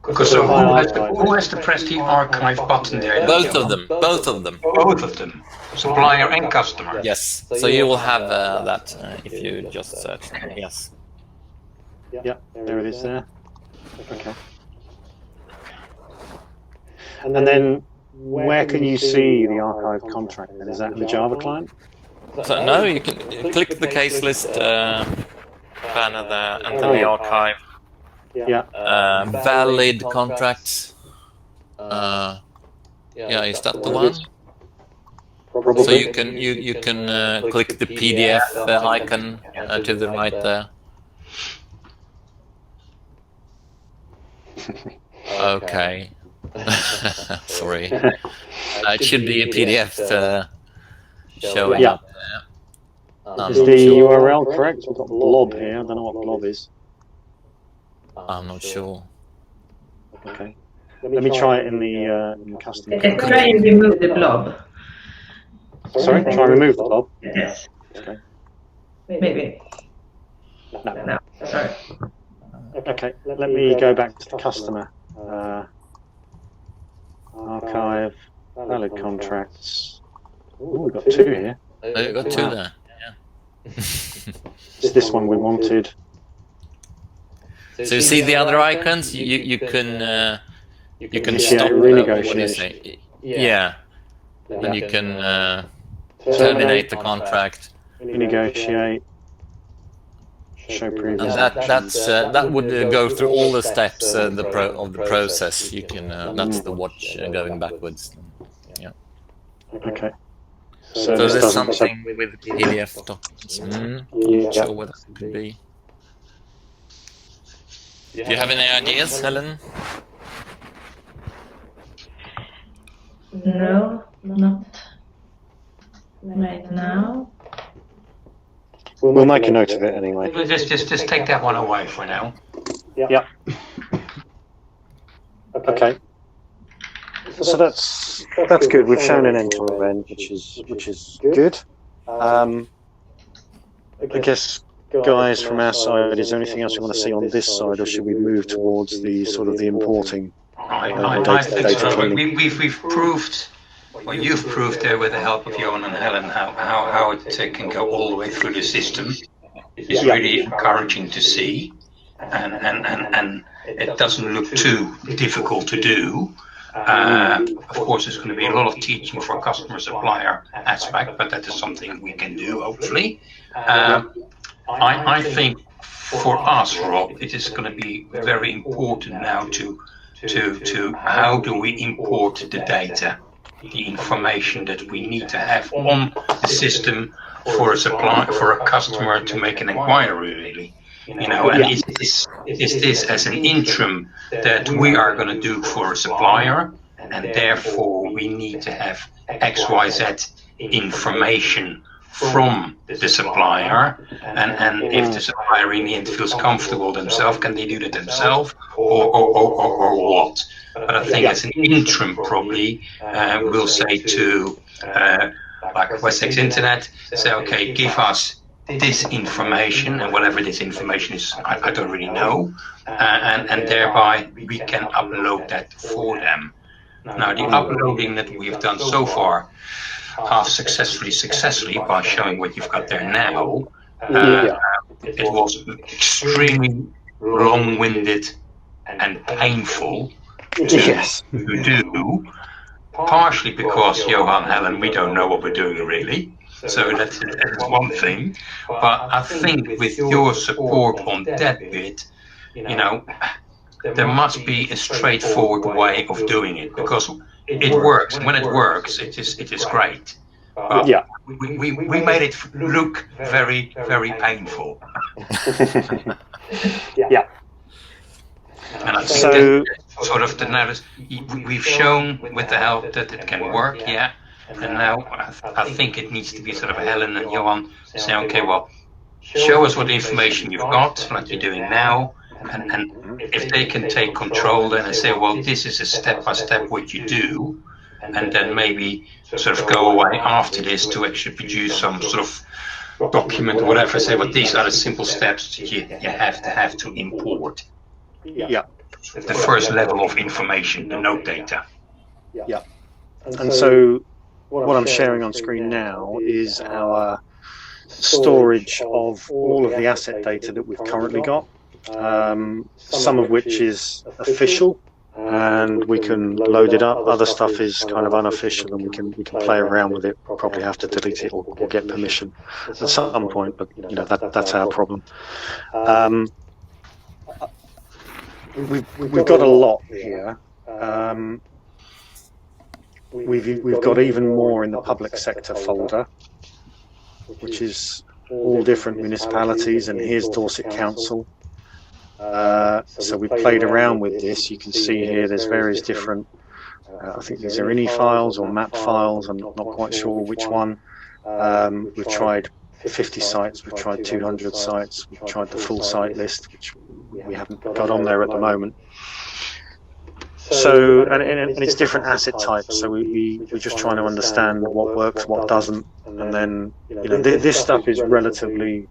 Because who has to press the archive button there? Both of them. Both of them. Supplier and customer. Yes. So you will have that if you just search. Yes. Yeah. There it is there. Okay. And then where can you see the archive contract? And is that in the Java client? So no, you can click the case list banner there, and then the archive. Yeah. Valid contracts. Yeah, is that the one? Probably. So you can click the PDF icon to the right there. Okay. Sorry. It should be a PDF showing up there. Is the URL correct? We've got blob here. I don't know what blob is. I'm not sure. Okay. Let me try it in the custom. Try and remove the blob. Sorry, try and remove the blob. Yes. Okay. Maybe. No. No. Sorry. Okay. Let me go back to the customer. Archive, valid contracts. Oh, we've got 2 here. Oh, you got 2 there. Yeah. Is this one we wanted? So you see the other icons? You can stop. Renegotiate. What do you say? Yeah. And you can terminate the contract. Renegotiate. Show previous. And that would go through all the steps of the process. You can that's the watch going backwards. Yeah. Okay. So there's something with PDF documents. Not sure what that could be. Do you have any ideas, Helen? No, not right now. We'll make a note of it anyway. Just take that one away for now. Yeah. Okay. So that's good. We've shown an end-to-end, which is good. I guess, guys, from our side, is there anything else you want to see on this side, or should we move towards the sort of the importing? I think so. We've proved. Well, you've proved there with the help of Johan and Helen how it can go all the way through the system. It's really encouraging to see, and it doesn't look too difficult to do. Of course, there's going to be a lot of teaching for customer-supplier aspect, but that is something we can do, hopefully. I think for us, Rob, it is going to be very important now to how do we import the data, the information that we need to have on the system for a customer to make an inquiry, really. And is this as an interim that we are going to do for a supplier, and therefore we need to have XYZ information from the supplier, and if the supplier in the end feels comfortable themselves, can they do that themselves, or what? But I think as an interim, probably we'll say to like Wessex Internet, say, okay, give us this information, and whatever this information is, I don't really know, and thereby we can upload that for them. Now, the uploading that we've done so far, half successfully by showing what you've got there now, it was extremely long-winded and painful to do, partially because, Johan, Helen, we don't know what we're doing really. So that's one thing. But I think with your support on that bit, there must be a straightforward way of doing it, because it works. When it works, it is great. But we made it look very, very painful. And I think that sort of we've shown with the help that it can work, and now I think it needs to be sort of Helen and Johan saying, okay, well, show us what information you've got, like you're doing now, and if they can take control then and say, well, this is a step-by-step what you do, and then maybe sort of go away after this to actually produce some sort of document or whatever, say, well, these are the simple steps that you have to import. The first level of information, the node data. And so what I'm sharing on screen now is our storage of all of the asset data that we've currently got, some of which is official, and we can load it up. Other stuff is kind of unofficial, and we can play around with it. Probably have to delete it or get permission at some point, but that's our problem. We've got a lot here. We've got even more in the public sector folder, which is all different municipalities, and here's Dorset Council. So we played around with this. You can see here there's various different, I think these are INI files or map files, I'm not quite sure which one. We've tried 50 sites, we've tried 200 sites, we've tried the full site list, which we haven't got on there at the moment. So, and it's different asset types, so we're just trying to understand what works, what doesn't, and then, this stuff is relatively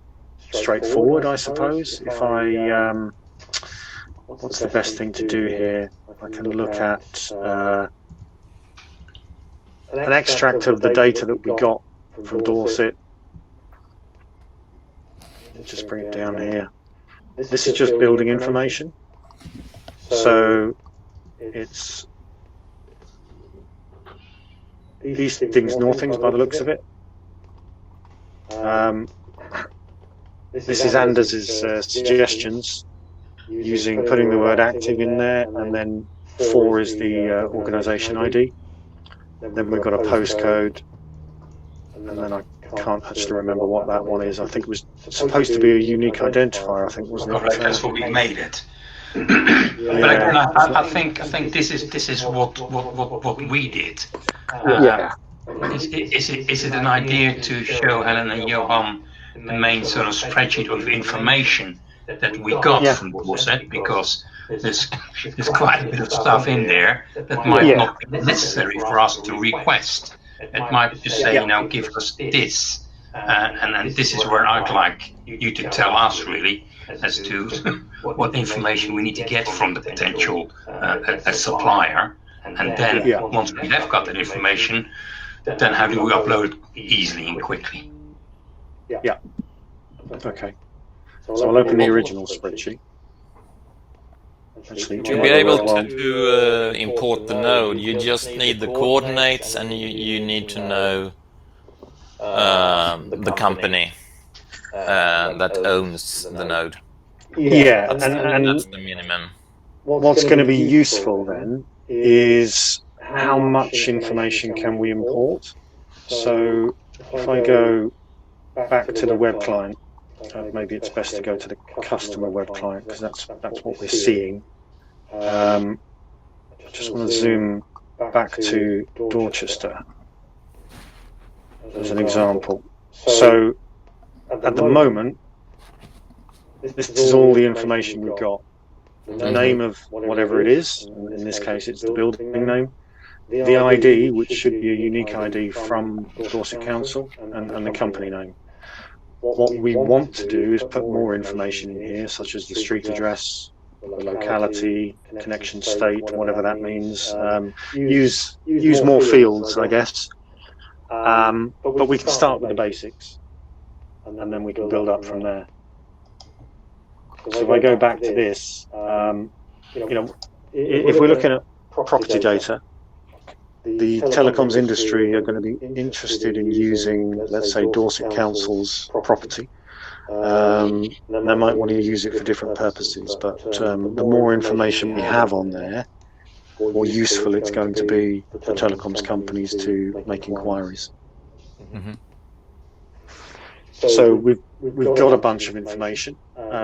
straightforward, I suppose. If I, what's the best thing to do here? I can look at an extract of the data that we got from Dorset. Let's just bring it down here. This is just building information. So it's these things, Northings by the looks of it. This is Anders's suggestions, putting the word active in there, and then 4 is the organisation ID. Then we've got a postcode, and then I can't actually remember what that one is. I think it was supposed to be a unique identifier, I think, wasn't it? Correct, that's what we made it. But again, I think this is what we did. Is it an idea to show Helen and Johan the main sort of spreadsheet of information that we got from Dorset, because there's quite a bit of stuff in there that might not be necessary for us to request. It might just say, give us this, and this is where I'd like you to tell us really as to what information we need to get from the potential a supplier, and then once we have got that information, then how do we upload it easily and quickly? Okay. So I'll open the original spreadsheet. Actually, to be able to import the node, you just need the coordinates, and you need to know the company. that owns the node. Yeah, That's and the minimum. what's going to be useful then is how much information can we import. So if I go back to the web client, maybe it's best to go to the customer web client because that's what we're seeing. I just want to zoom back to Dorchester as an example. So at the moment, this is all the information we've got. The name of whatever it is, in this case it's the building name, the ID, which should be a unique ID from Dorset Council, and the company name. What we want to do is put more information in here, such as the street address, the locality, connection state, whatever that means. Use more fields, I guess. But we can start with the basics, and then we can build up from there. So if I go back to this, if we're looking at property data, the telecoms industry are going to be interested in using, let's say, Dorset Council's property. They might want to use it for different purposes, but the more information we have on there, the more useful it's going to be for telecoms companies to make inquiries. Mm-hmm. So we've got a bunch of information.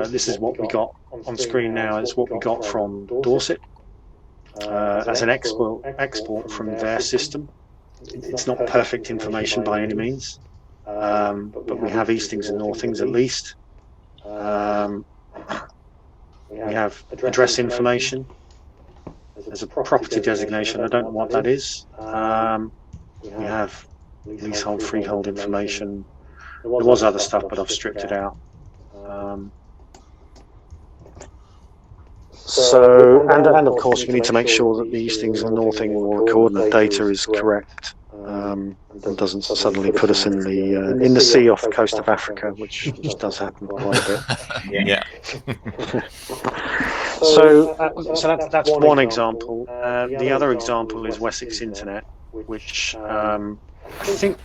This is what we got on screen now. It's what we got from Dorset as an export from their system. It's not perfect information by any means, but we have Eastings and Northings at least. We have address information. There's a property designation. I don't know what that is. We have leasehold, freehold information. There was other stuff, but I've stripped it out. So, and of course, we need to make sure that the Eastings and Northing or coordinate data is correct, and doesn't suddenly put us in the sea off the coast of Africa, which does happen quite a bit. Yeah. So that's one example. The other example is Wessex Internet, which I think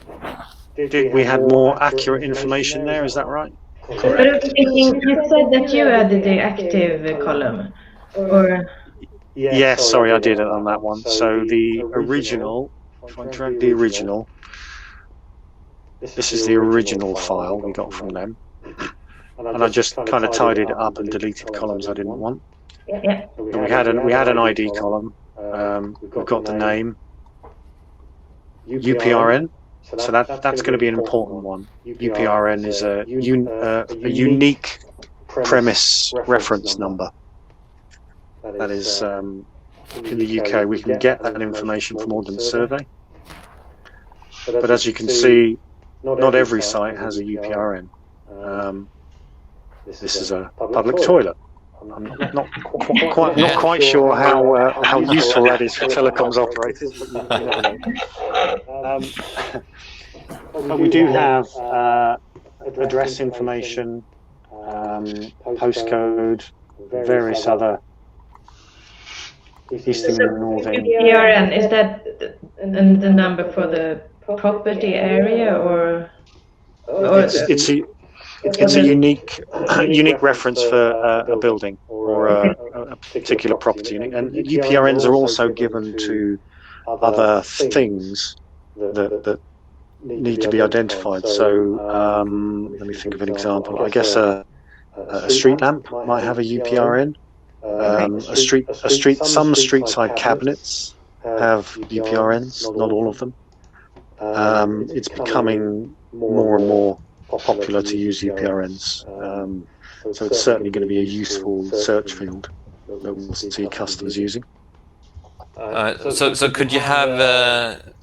we had more accurate information there. Is that right? But I was thinking, you said that you added the active column, or? Yes, sorry, I did it on that one. So the original, if I drag the original, this is the original file we got from them, and I just kind of tidied it up and deleted columns I didn't want. Yeah. And we had an ID column. We've got the name, UPRN. So that's going to be an important one. UPRN is a unique premise reference number. That is, in the UK, we can get that information from Ordnance Survey. But as you can see, not every site has a UPRN. This is a public toilet. I'm not quite sure how useful that is for telecoms operators, but you never know. But we do have address information, postcode, various other Eastern and Northern. UPRN, is that the number for the property area, or? It's a unique reference for a building or a particular property, and UPRNs are also given to other things that need to be identified. So let me think of an example. I guess a street lamp might have a UPRN. Some street side cabinets have UPRNs, not all of them. It's becoming more and more popular to use UPRNs, so it's certainly going to be a useful search field that we'll see customers using. So could you have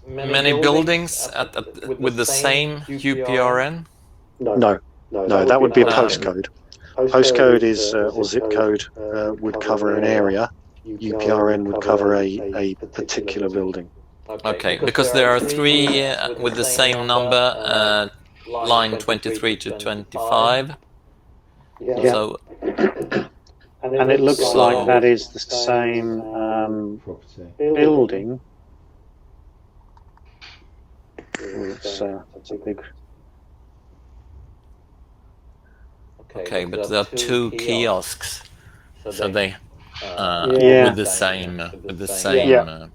many buildings with the same UPRN? No, that would be a postcode. Postcode is or zip code would cover an area. UPRN would cover a particular building. Okay, because there are 3 with the same number, line 23 to 25. Yeah. So, and it looks like that is the same building. It's a big. Okay, but there are two kiosks, so they Yeah. with the same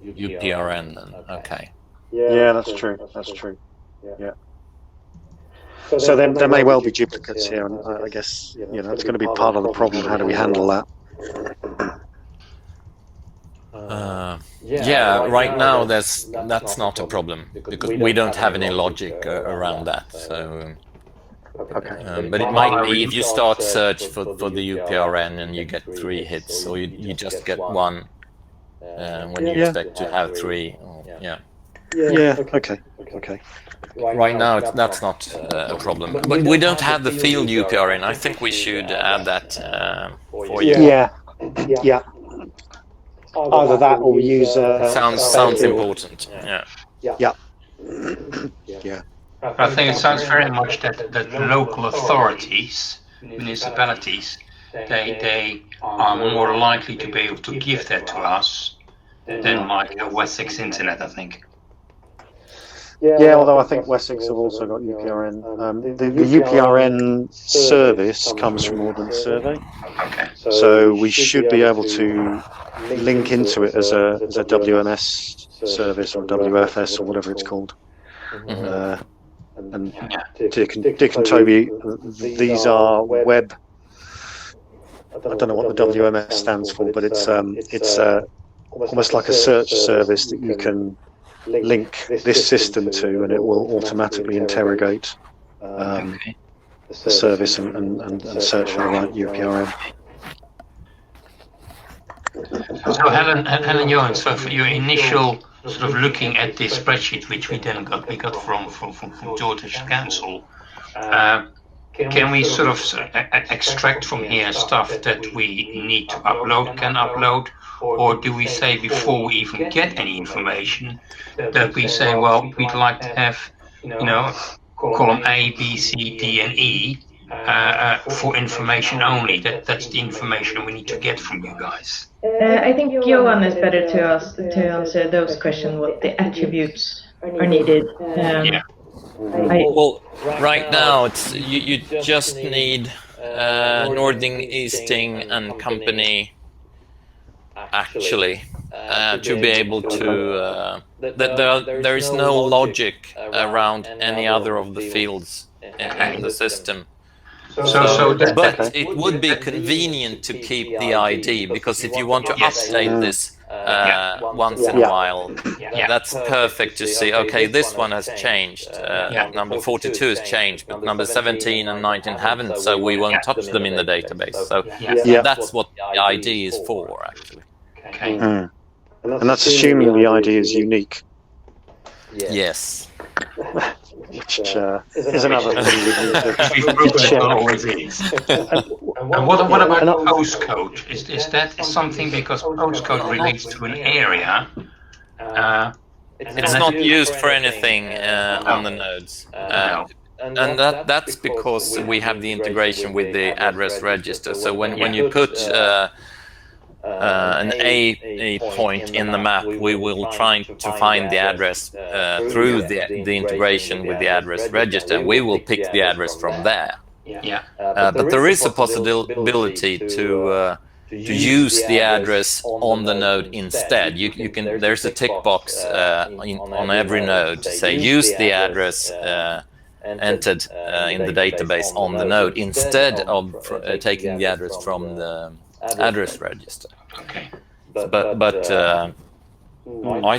UPRN. Then. Okay. Yeah, that's true. That's true. Yeah. So there may well be duplicates here, and I guess it's going to be part of the problem. How do we handle that? Yeah, right now that's not a problem because we don't have any logic around that. So, but it might be if you start search for the UPRN and you get 3 hits, or you just get 1 when you expect to have 3. Yeah. Okay. Right now that's not a problem, but we don't have the field UPRN. I think we should add that for you. Yeah. Either that or we use. Sounds important. Yeah. I think it sounds very much that local authorities, municipalities, they are more likely to be able to give that to us than like Wessex Internet, I think. Yeah, although I think Wessex have also got UPRN. The UPRN service comes from Ordnance Survey. Okay. So we should be able to link into it as a WMS service or WFS or whatever it's called. And Dick and Toby, these are web. I don't know what the WMS stands for, but it's almost like a search service that you can link this system to, and it will automatically interrogate the service and search for the right UPRN. So Helen Jones, so for your initial sort of looking at this spreadsheet, which we got from George's Council, can we sort of extract from here stuff that we need to can upload, or do we say before we even get any information that we say, well, we'd like to have, column A, B, C, D, and E for information only? That's the information we need to get from you guys. I think Johan is better to answer those questions. What the attributes are needed. Well, right now it's you just need Nording, Easting, and company actually to be able to. There is no logic around any other of the fields in the system. But it would be convenient to keep the ID, because if you want to update this once in a while, that's perfect to see, okay, this one has changed. Number 42 has changed, but number 17 and 19 haven't, so we won't touch them in the database. So that's what the ID is for, actually. Okay. And that's assuming the ID is unique. Yes. Which is another thing we need to check. And what about postcode? Is that something, because postcode relates to an area? It's not used for anything on the nodes. And that's because we have the integration with the address register. So when you put an A point in the map, we will try to find the address through the integration with the address register, and we will pick the address from there. But there is a possibility to use the address on the node instead. You can. There's a tick box on every node to say use the address entered in the database on the node instead of taking the address from the address register. Okay. But I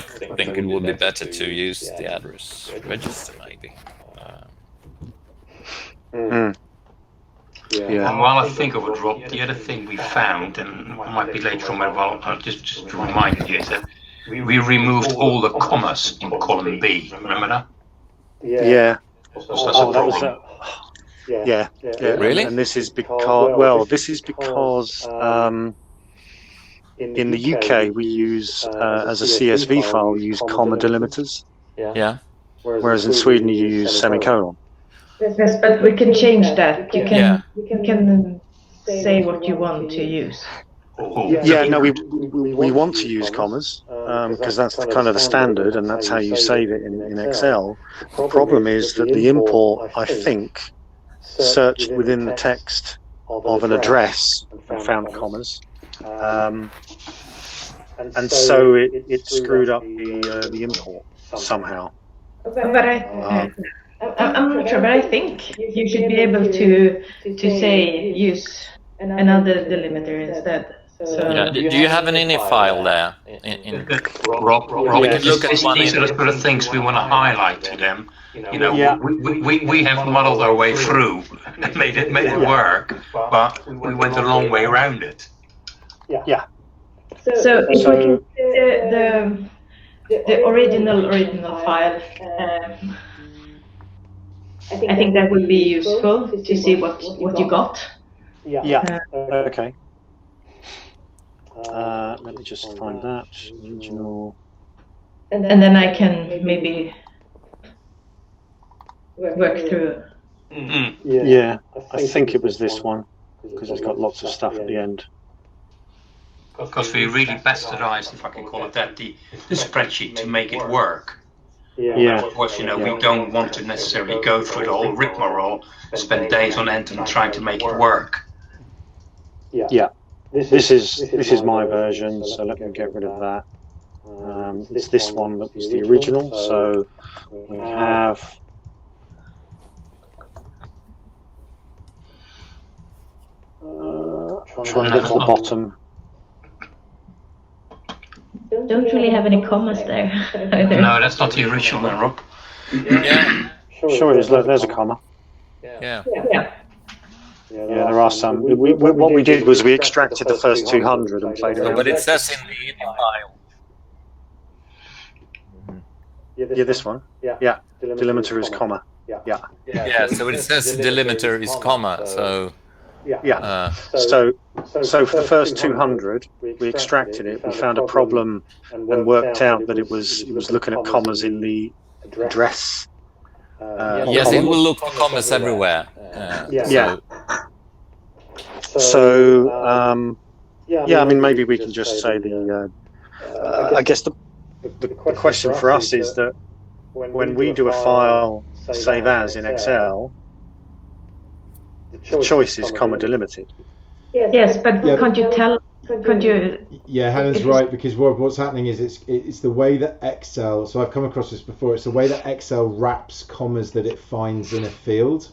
think it would be better to use the address register, maybe. And while I think of it, Rob, the other thing we found, and it might be later on, but I'll just to remind you, is that we removed all the commas in column B. Remember that? Yeah. So that's a problem. Yeah. Really? And this is because in the UK we use as a CSV file we use comma delimiters. Yeah. Whereas in Sweden you use semicolon. Yes, but we can change that. You can say what you want to use. Yeah, no, we want to use commas because that's kind of the standard, and that's how you save it in Excel. The problem is that the import, I think, searched within the text of an address and found commas. And so it screwed up the import somehow. But I'm not sure, but I think you should be able to say use another delimiter instead. So Yeah. Do you have an ini file there? Rob, We can look at these one are the in- sort of things we want to highlight to them. You know, Yeah. we have muddled our way through and made it work, but we went a long way around it. Yeah. So if we can the original file, I think that would be useful to see what you got. Yeah. Okay. Let me just find that original. And then I can maybe work through. Mm. Yeah, I think it was this one because it's got lots of stuff at the end. Because we really bastardized, if I can call it that, the spreadsheet to make it work. Yeah. Of course, you know, we don't want to necessarily go through the whole rigmarole, spend days on end and trying to make it work. Yeah. This is my version, so let me get rid of that. It's this one that was the original, so we have. Trying to get to the bottom. Don't really have any commas there. No, that's not the original one, Rob. Yeah. Sure it is. Look, there's a comma. Yeah. Yeah. Yeah, there are some. What we did was we extracted the first 200 and played around. But it says in the ini file. Yeah, this one. Yeah, delimiter is comma. Yeah. So it says delimiter is comma. So. So for the first 200, we extracted it. We found a problem and worked out that it was looking at commas in the address. Yes, it will look for commas everywhere. Yeah. So I mean, maybe we can just say I guess the question for us is that when we do a file save as in Excel, the choice is comma delimited. Yes, but can't you tell? Can't you? Yeah, Helen's right, because what's happening is it's the way that Excel. So I've come across this before. It's the way that Excel wraps commas that it finds in a field,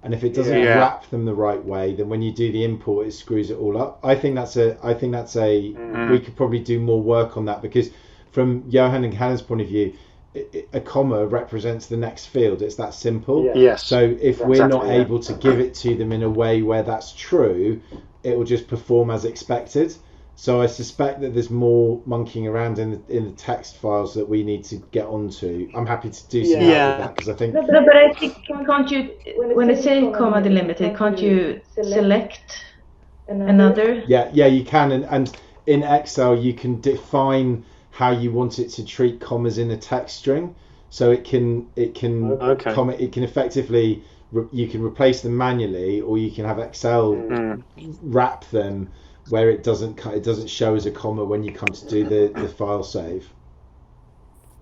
and if it doesn't wrap them the right way, then when you do the import, it screws it all up. I think that's we could probably do more work on that, because from Johan and Helen's point of view, a comma represents the next field. It's that simple. Yes. So if we're not able to give it to them in a way where that's true, it will just perform as expected. So I suspect that there's more monkeying around in the text files that we need to get onto. I'm happy to do some help with that, because I think. No, but I think can't you, when it says comma delimited, can't you select another? Yeah, you can, and in Excel you can define how you want it to treat commas in a text string, so it can effectively you can replace them manually, or you can have Excel wrap them where it doesn't show as a comma when you come to do the file save.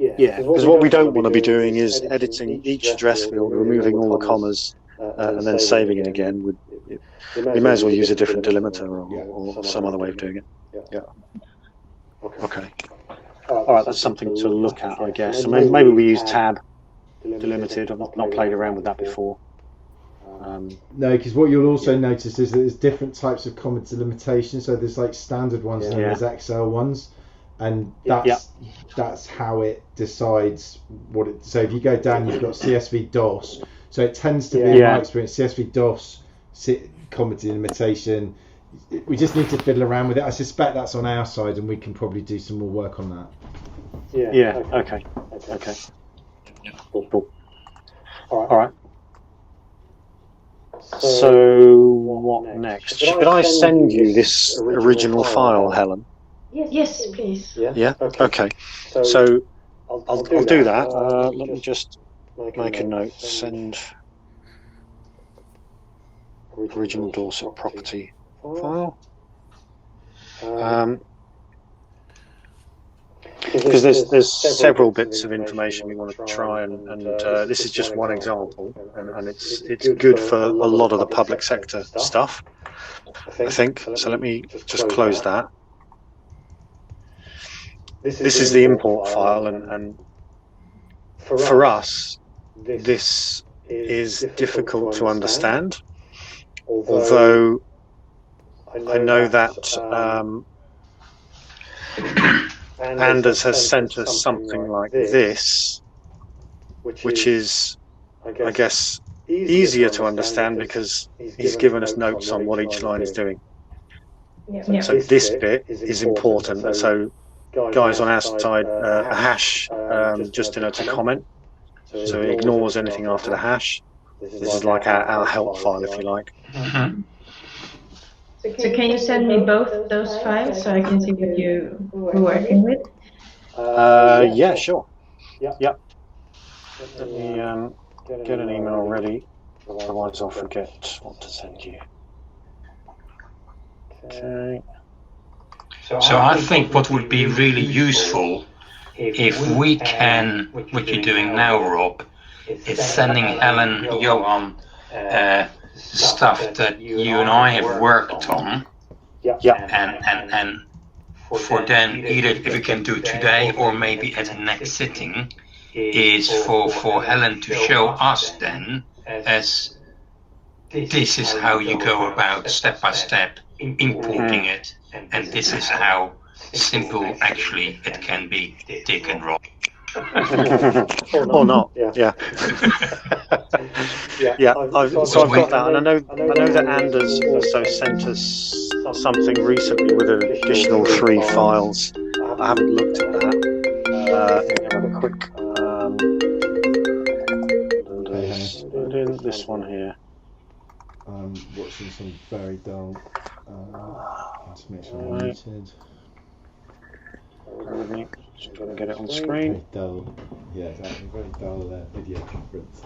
Yeah, because what we don't want to be doing is editing each address field, removing all the commas, and then saving it again. We may as well use a different delimiter or some other way of doing it. Yeah. Okay. All right, that's something to look at, I guess. So maybe we use tab delimited. I've not played around with that before. No, because what you'll also notice is that there's different types of comma delimitation. So there's like standard ones and there's XL ones, and that's how it decides what it. So if you go down, you've got CSV DOS. So it tends to be, in my experience, CSV DOS comma delimitation. We just need to fiddle around with it. I suspect that's on our side, and we can probably do some more work on that. Yeah. Okay. Cool. All right. So what next? Should I send you this original file, Helen? Yes, please. Yeah. Okay. So I'll do that. Let me just make a note. Send original Dorset property file. Because there's several bits of information we want to try, and this is just one example, and it's good for a lot of the public sector stuff. I think. So let me just close that. This is the import file, and for us, this is difficult to understand. Although I know that Anders has sent us something like this, which is, I guess, easier to understand because he's given us notes on what each line is doing. Yeah. So this bit is important. So guys on our side, a hash just denotes a comment. So it ignores anything after the hash. This is like our help file, if you like. Mhm. So can you send me both those files so I can see what you were working with? Yeah, sure. Yep. Let me get an email ready, otherwise I'll forget what to send you. Okay. So I think what would be really useful if we can, what you're doing now, Rob, is sending Helen, Johan, stuff that you and I have worked on, and for then either if we can do it today or maybe at the next sitting, is for Helen to show us then as this is how you go about step by step importing it, and this is how simple actually it can be, Dick and Rob. Or not, yeah. Yeah, so I've got that, and I know that Anders also sent us something recently with an additional 3 files. I haven't looked at that. Let me have a quick this one here. I'm watching some very dull. Let's make sure I'm muted. Just trying to get it on screen. Very dull. Yeah, exactly. Very dull video conference.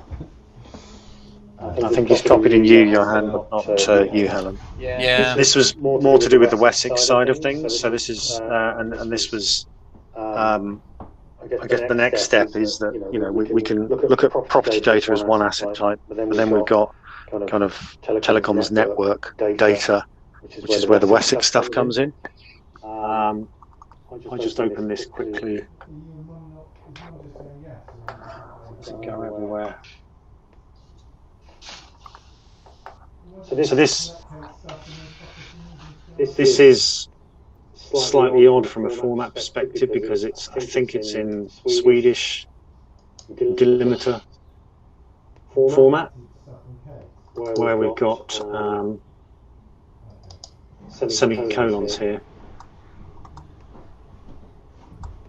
I think he's copied in you, Johan, but not you, Helen. Yeah. This was more to do with the Wessex side of things. So this is, and this was, I guess the next step is that we can look at property data as one asset type, but then we've got kind of telecoms network data, which is where the Wessex stuff comes in. I just open this quickly. Does it go everywhere? So this is slightly odd from a format perspective because I think it's in Swedish delimiter format, where we've got semicolons here.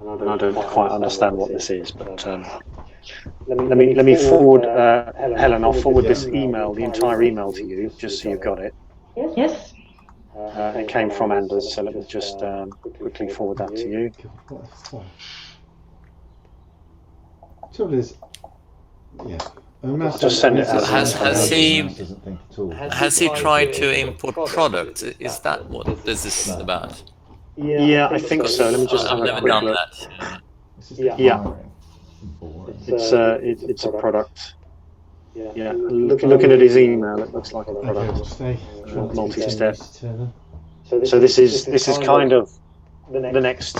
And I don't quite understand what this is, but let me forward, Helen. I'll forward this email, the entire email, to you, just so you've got it. Yes. It came from Anders, so let me just quickly forward that to you. Trouble is, yeah. Just send it out. Has he tried to import products? Is that what this is about? Yeah, I think so. Let me just have I've a never quick done look. that. Yeah, it's a product. Yeah, looking at his email, it looks like a product. Multi-step. So this is kind of the next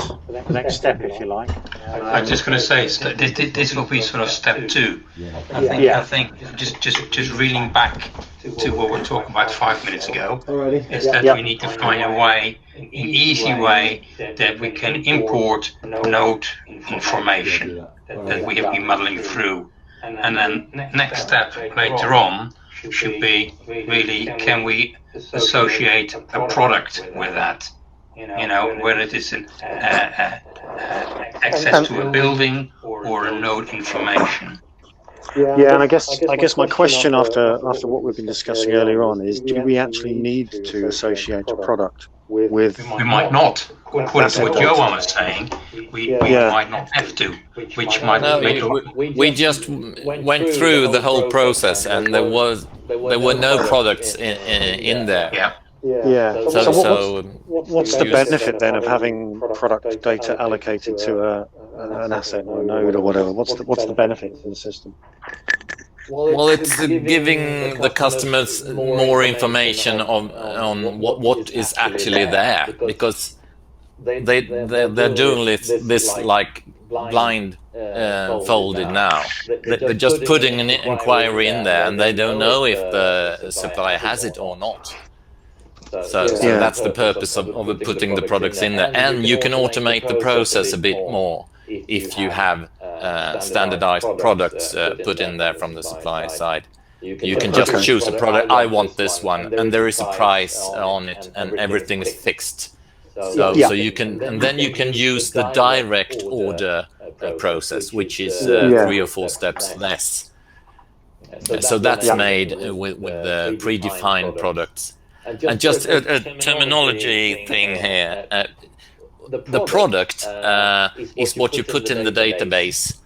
step, if you like. I'm just going to say this will be sort of step 2. I think just reeling back to what we were talking about 5 minutes ago, is that we need to find a way, an easy way, that we can import node information that we have been modeling through. And then next step later on should be really, can we associate a product with that? Whether it is an access to a building or a node information. Yeah, and I guess my question after what we've been discussing earlier on is, do we actually need to associate a product with? We might not. According to what Johan was saying, we might not have to, which might we just went through the whole process, and there were no products in there. Yeah. So what's the benefit then of having product data allocated to an asset or a node or whatever? What's the benefit in the system? Well, it's giving the customers more information on what is actually there, because they're doing this like blind folded now. They're just putting an inquiry in there, and they don't know if the supplier has it or not. So that's the purpose of putting the products in there. And you can automate the process a bit more if you have standardized products put in there from the supplier side. You can just choose a product. I want this one, and there is a price on it, and everything is fixed. So you can, and then you can use the direct order process, which is 3 or 4 steps less. So that's made with the predefined products. And just a terminology thing here. The product is what you put in the database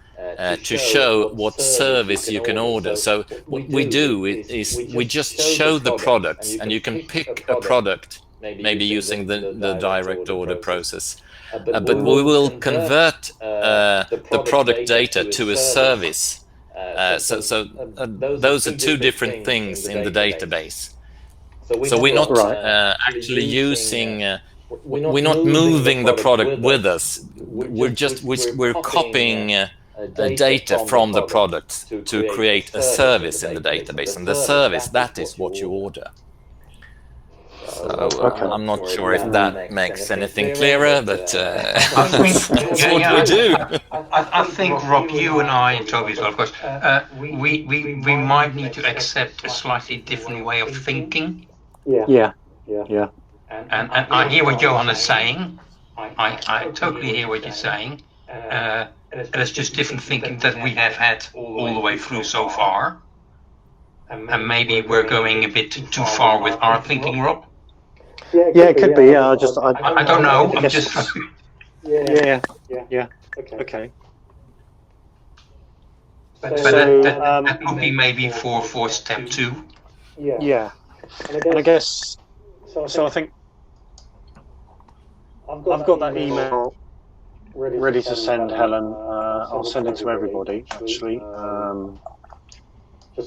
to show what service you can order. So what we do is we just show the products, and you can pick a product, maybe using the direct order process. But we will convert the product data to a service. So those are 2 different things in the database. So we're not actually using, we're not moving the product with us. We're copying data from the product to create a service in the database, and the service, that is what you order. So I'm not sure if that makes anything clearer, but that's what we do. I think, Rob, you and I, and Toby as well, of course, we might need to accept a slightly different way of thinking. Yeah. And I hear what Johan is saying. I totally hear what you're saying. And it's just different thinking that we have had all the way through so far. And maybe we're going a bit too far with our thinking, Rob. Yeah, it could be. Yeah, I don't know. I'm just. Yeah. Okay. But that would be maybe for step 2. Yeah. And I guess, so I think I've got that email ready to send Helen. I'll send it to everybody, actually.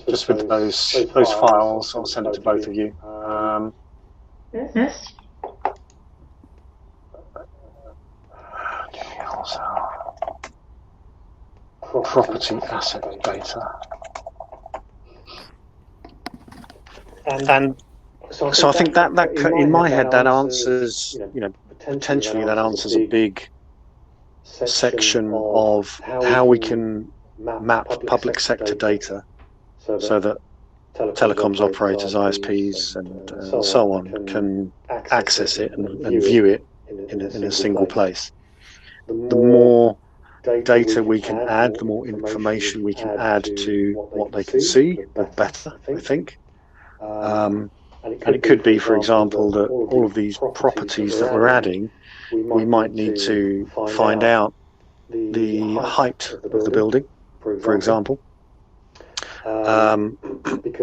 Just with those files, I'll send it to both of you. Yes. Property asset data. And so I think that in my head that answers, potentially that answers a big section of how we can map public sector data so that telecoms operators, ISPs, and so on can access it and view it in a single place. The more data we can add, the more information we can add to what they can see, the better, I think. And it could be, for example, that all of these properties that we're adding, we might need to find out the height of the building, for example,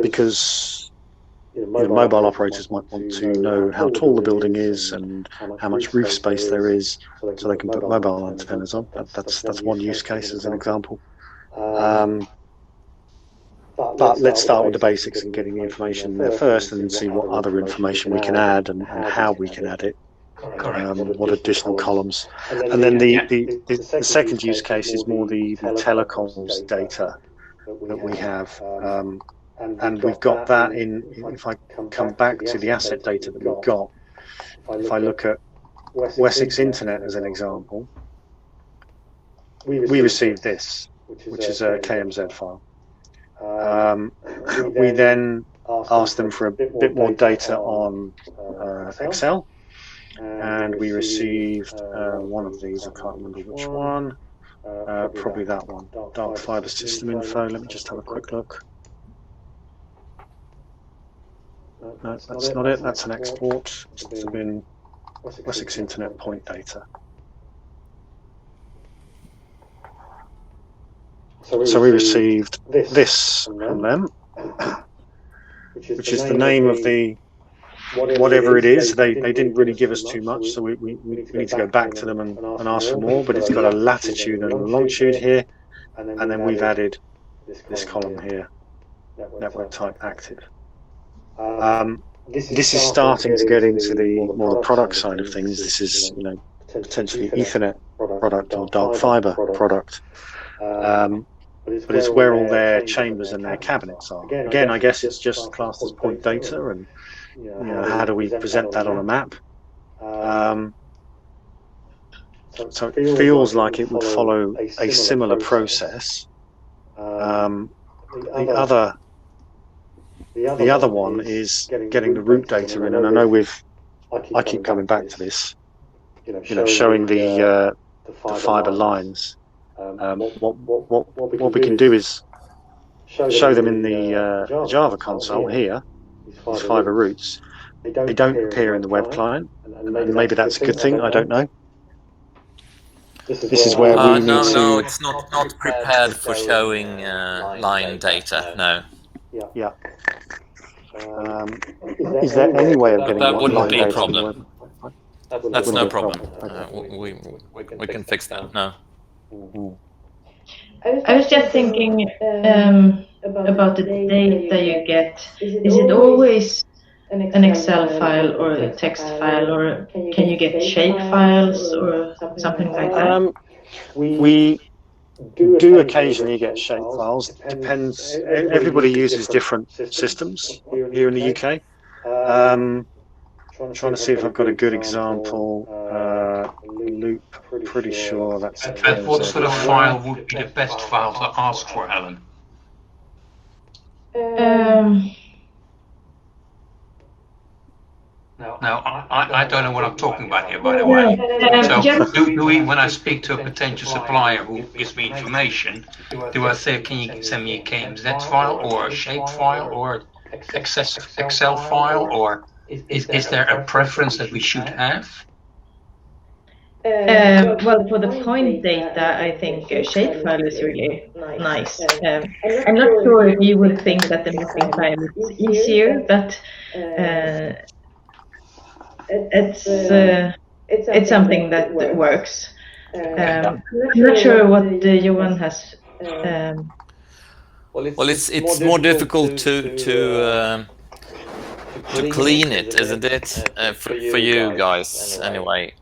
because mobile operators might want to know how tall the building is and how much roof space there is, so they can put mobile antennas on. That's one use case as an example. But let's start with the basics and getting the information there first, and then see what other information we can add and how we can add it. What additional columns, and then the second use case is more the telecoms data that we have, and we've got that in. If I come back to the asset data that we've got, if I look at Wessex Internet as an example, we received this, which is a KMZ file. We then asked them for a bit more data on Excel, and we received one of these. I can't remember which one. Probably that one. Dark fiber system info. Let me just have a quick look. No, that's not it. That's an export. It's been Wessex Internet point data. So we received this from them, which is the name of the whatever it is. They didn't really give us too much, so we need to go back to them and ask for more. But it's got a latitude and a longitude here, and then we've added this column here. network type active. This is starting to get into the product side of things. This is, potentially Ethernet product or dark fiber product. But it's where all their chambers and their cabinets are. Again, I guess it's just classed as point data, and how do we present that on a map? So it feels like it would follow a similar process. The other one is getting the root data in, and I know I keep coming back to this. Showing the fiber lines. What we can do is show them in the Java console here, these fiber roots. They don't appear in the web client, and maybe that's a good thing, I don't know. This is where we need to... No, it's not prepared for showing line data, no. Yeah. Is there any way of getting that wouldn't line be a data problem. That's no problem. We can fix that, no. I was just thinking about the data you get. Is it always an Excel file or a text file, or can you get shape files or something like that? We do occasionally get shape files. Depends. Everybody uses different systems here in the UK. Trying to see if I've got a good example. Loop, pretty sure that's the case. And what sort of file would be the best file to ask for, Helen? Now, I don't know what I'm talking about here, by the way. So, do we, when I speak to a potential supplier who gives me information, do I say, can you send me a KMZ file, or a shape file, or Excel file, or is there a preference that we should have? Well, for the point data, I think a shape file is really nice. I'm not sure if you would think that the mapping file is easier, but it's something that works. I'm not sure what Johan has. Well, it's more difficult to clean it, isn't it? For you guys, anyway.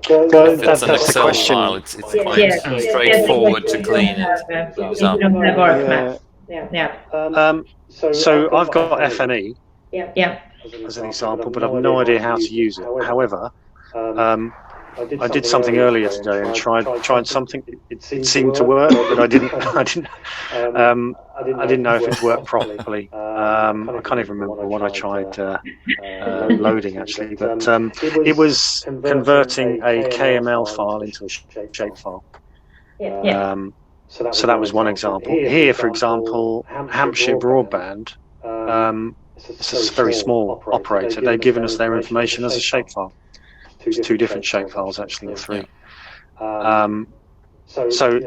If it's an Excel file, it's quite straightforward to clean it. You don't have ARC maps. Yeah. So I've got FNE Yeah. as an example, but I've no idea how to use it. However, I did something earlier today and tried something. It seemed to work, but I didn't know if it worked properly. I can't even remember what I tried loading actually, but it was converting a KML file into a shape file. So that was one example. Here, for example, Hampshire Broadband. It's a very small operator. They've given us their information as a shapefile. It's two different shapefiles actually, or three. So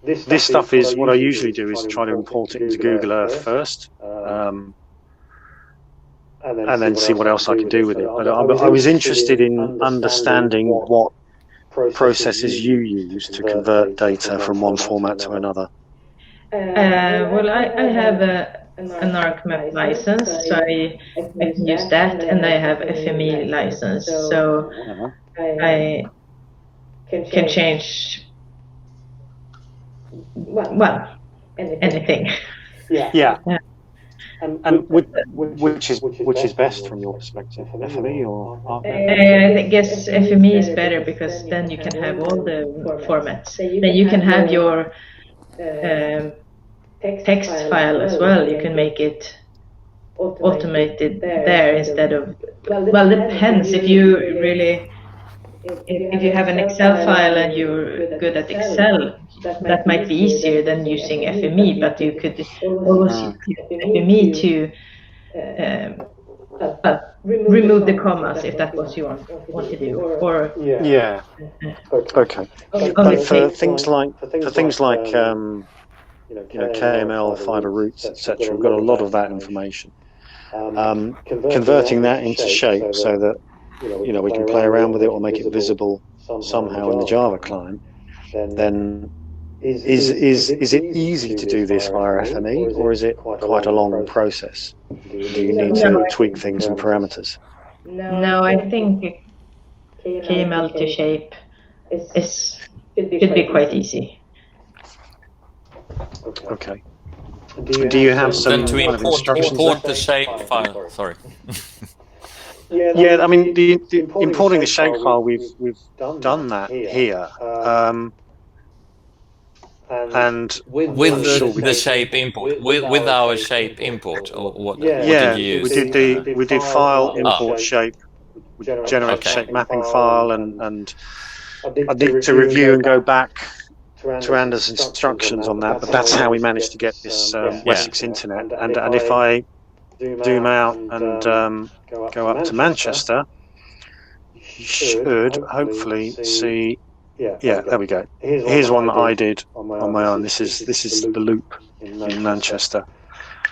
this stuff is what I usually do is try to import it into Google Earth first, and then see what else I can do with it. But I was interested in understanding what processes you use to convert data from one format to another. Well, I have an ArcMap license, so I can use that, and I have FME license, so I can change, well, anything. Yeah. And which is best from your perspective, FME or ArcMap? I guess FME is better, because then you can have all the formats. Then you can have your text file as well. You can make it automated there instead of, well, depends. If you really, if you have an Excel file and you're good at Excel, that might be easier than using FME, but you could always use FME to remove the commas if that's what you want to do, or okay. But for things like KML, fiber roots, etc., we've got a lot of that information. Converting that into shape so that we can play around with it or make it visible somehow in the Java client, then Is it easy to do this via FME, or is it quite a long process? Do you need to tweak things and parameters? No, I think KML to shape should be quite easy. Okay. Do you have some Then to kind of instructions? import the shape file. Sorry. Yeah, I mean, the importing the shape file, we've done that here. And With sure the shape import, with our shape import, or what yeah, did you use? we did file import shape, we generate the Okay. shape mapping file, and I need to review and go back to Anders' instructions on that. But that's how we managed to get this Wessex internet. And if I zoom out and go up to Manchester, you should hopefully see. Yeah, there we go. Here's one that I did on my own. This is the loop in Manchester.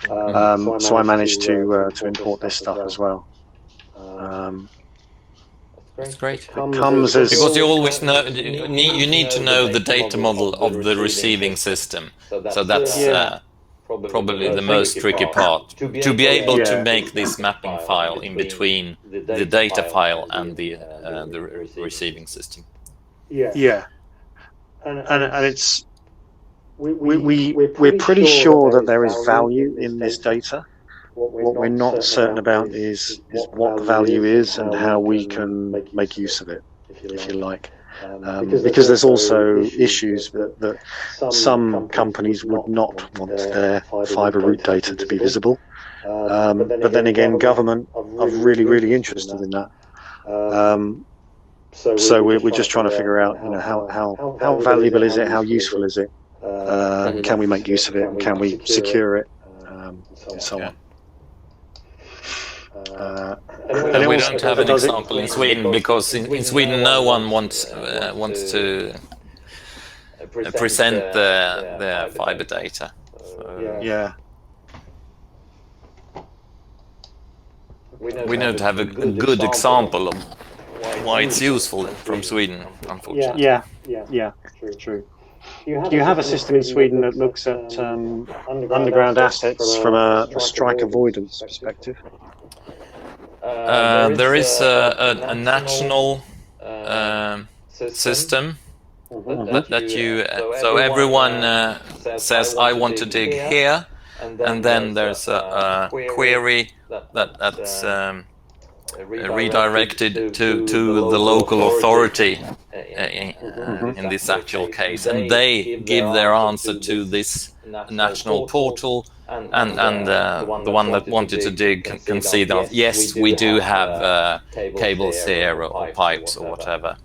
So I managed to import this stuff as well. That's great. Comes as Because you always know you need to know the data model of the receiving system. So that's probably the most tricky part. To be able to make this mapping file in between the data file and the receiving system. Yeah, and it's we're pretty sure that there is value in this data. What we're not certain about is what the value is and how we can make use of it, if you like. Because there's also issues that some companies would not want their fibre route data to be visible. But then again, government are really interested in that. So we're just trying to figure out, how valuable is it, how useful is it, can we make use of it, and can we secure it, and so on. And we don't have an example in Sweden because in Sweden no one wants to present their fiber data. So Yeah. we don't have a good example of why it's useful from Sweden, unfortunately. Yeah, true. Do you have a system in Sweden that looks at underground assets from a strike avoidance perspective? There is a national system that you so everyone says I want to dig here, and then there's a query that's redirected to the local authority in this actual case, and they give their answer to this national portal, and the one that wanted to dig can see that yes, we do have cables here or pipes or whatever.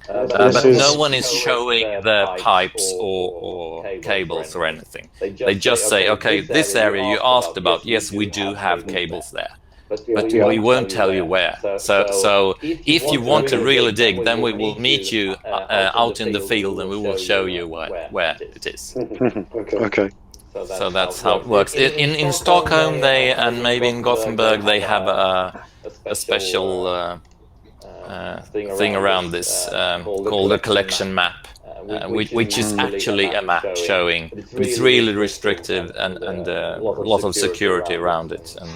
But no one is showing the pipes or cables or anything. They just say, okay, this area you asked about, yes, we do have cables there, but we won't tell you where. So if you want to really dig, then we will meet you out in the field and we will show you where it is. Okay. So that's how it works. In Stockholm, and maybe in Gothenburg, they have a special thing around this called a collection map, which is actually a map showing. It's really restrictive and a lot of security around it. And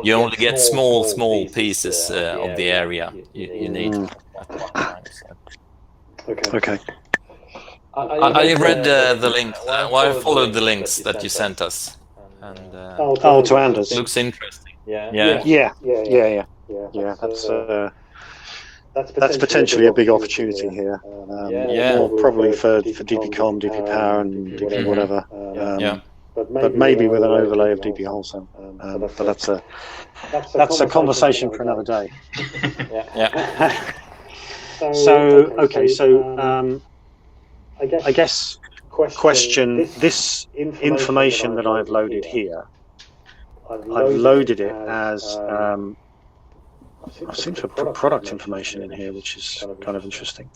you only get small pieces of the area you need at that time. So. Okay. I read the link. I followed the links that you sent us, and to Anders. Looks interesting. Yeah. That's potentially a big opportunity here. More probably for DPCom, DP Power, and DP whatever. But maybe with an overlay of DP Wholesale. But that's a conversation for another day. So I guess question, this information that I've loaded here, I've loaded it as I seem to have put product information in here, which is kind of interesting.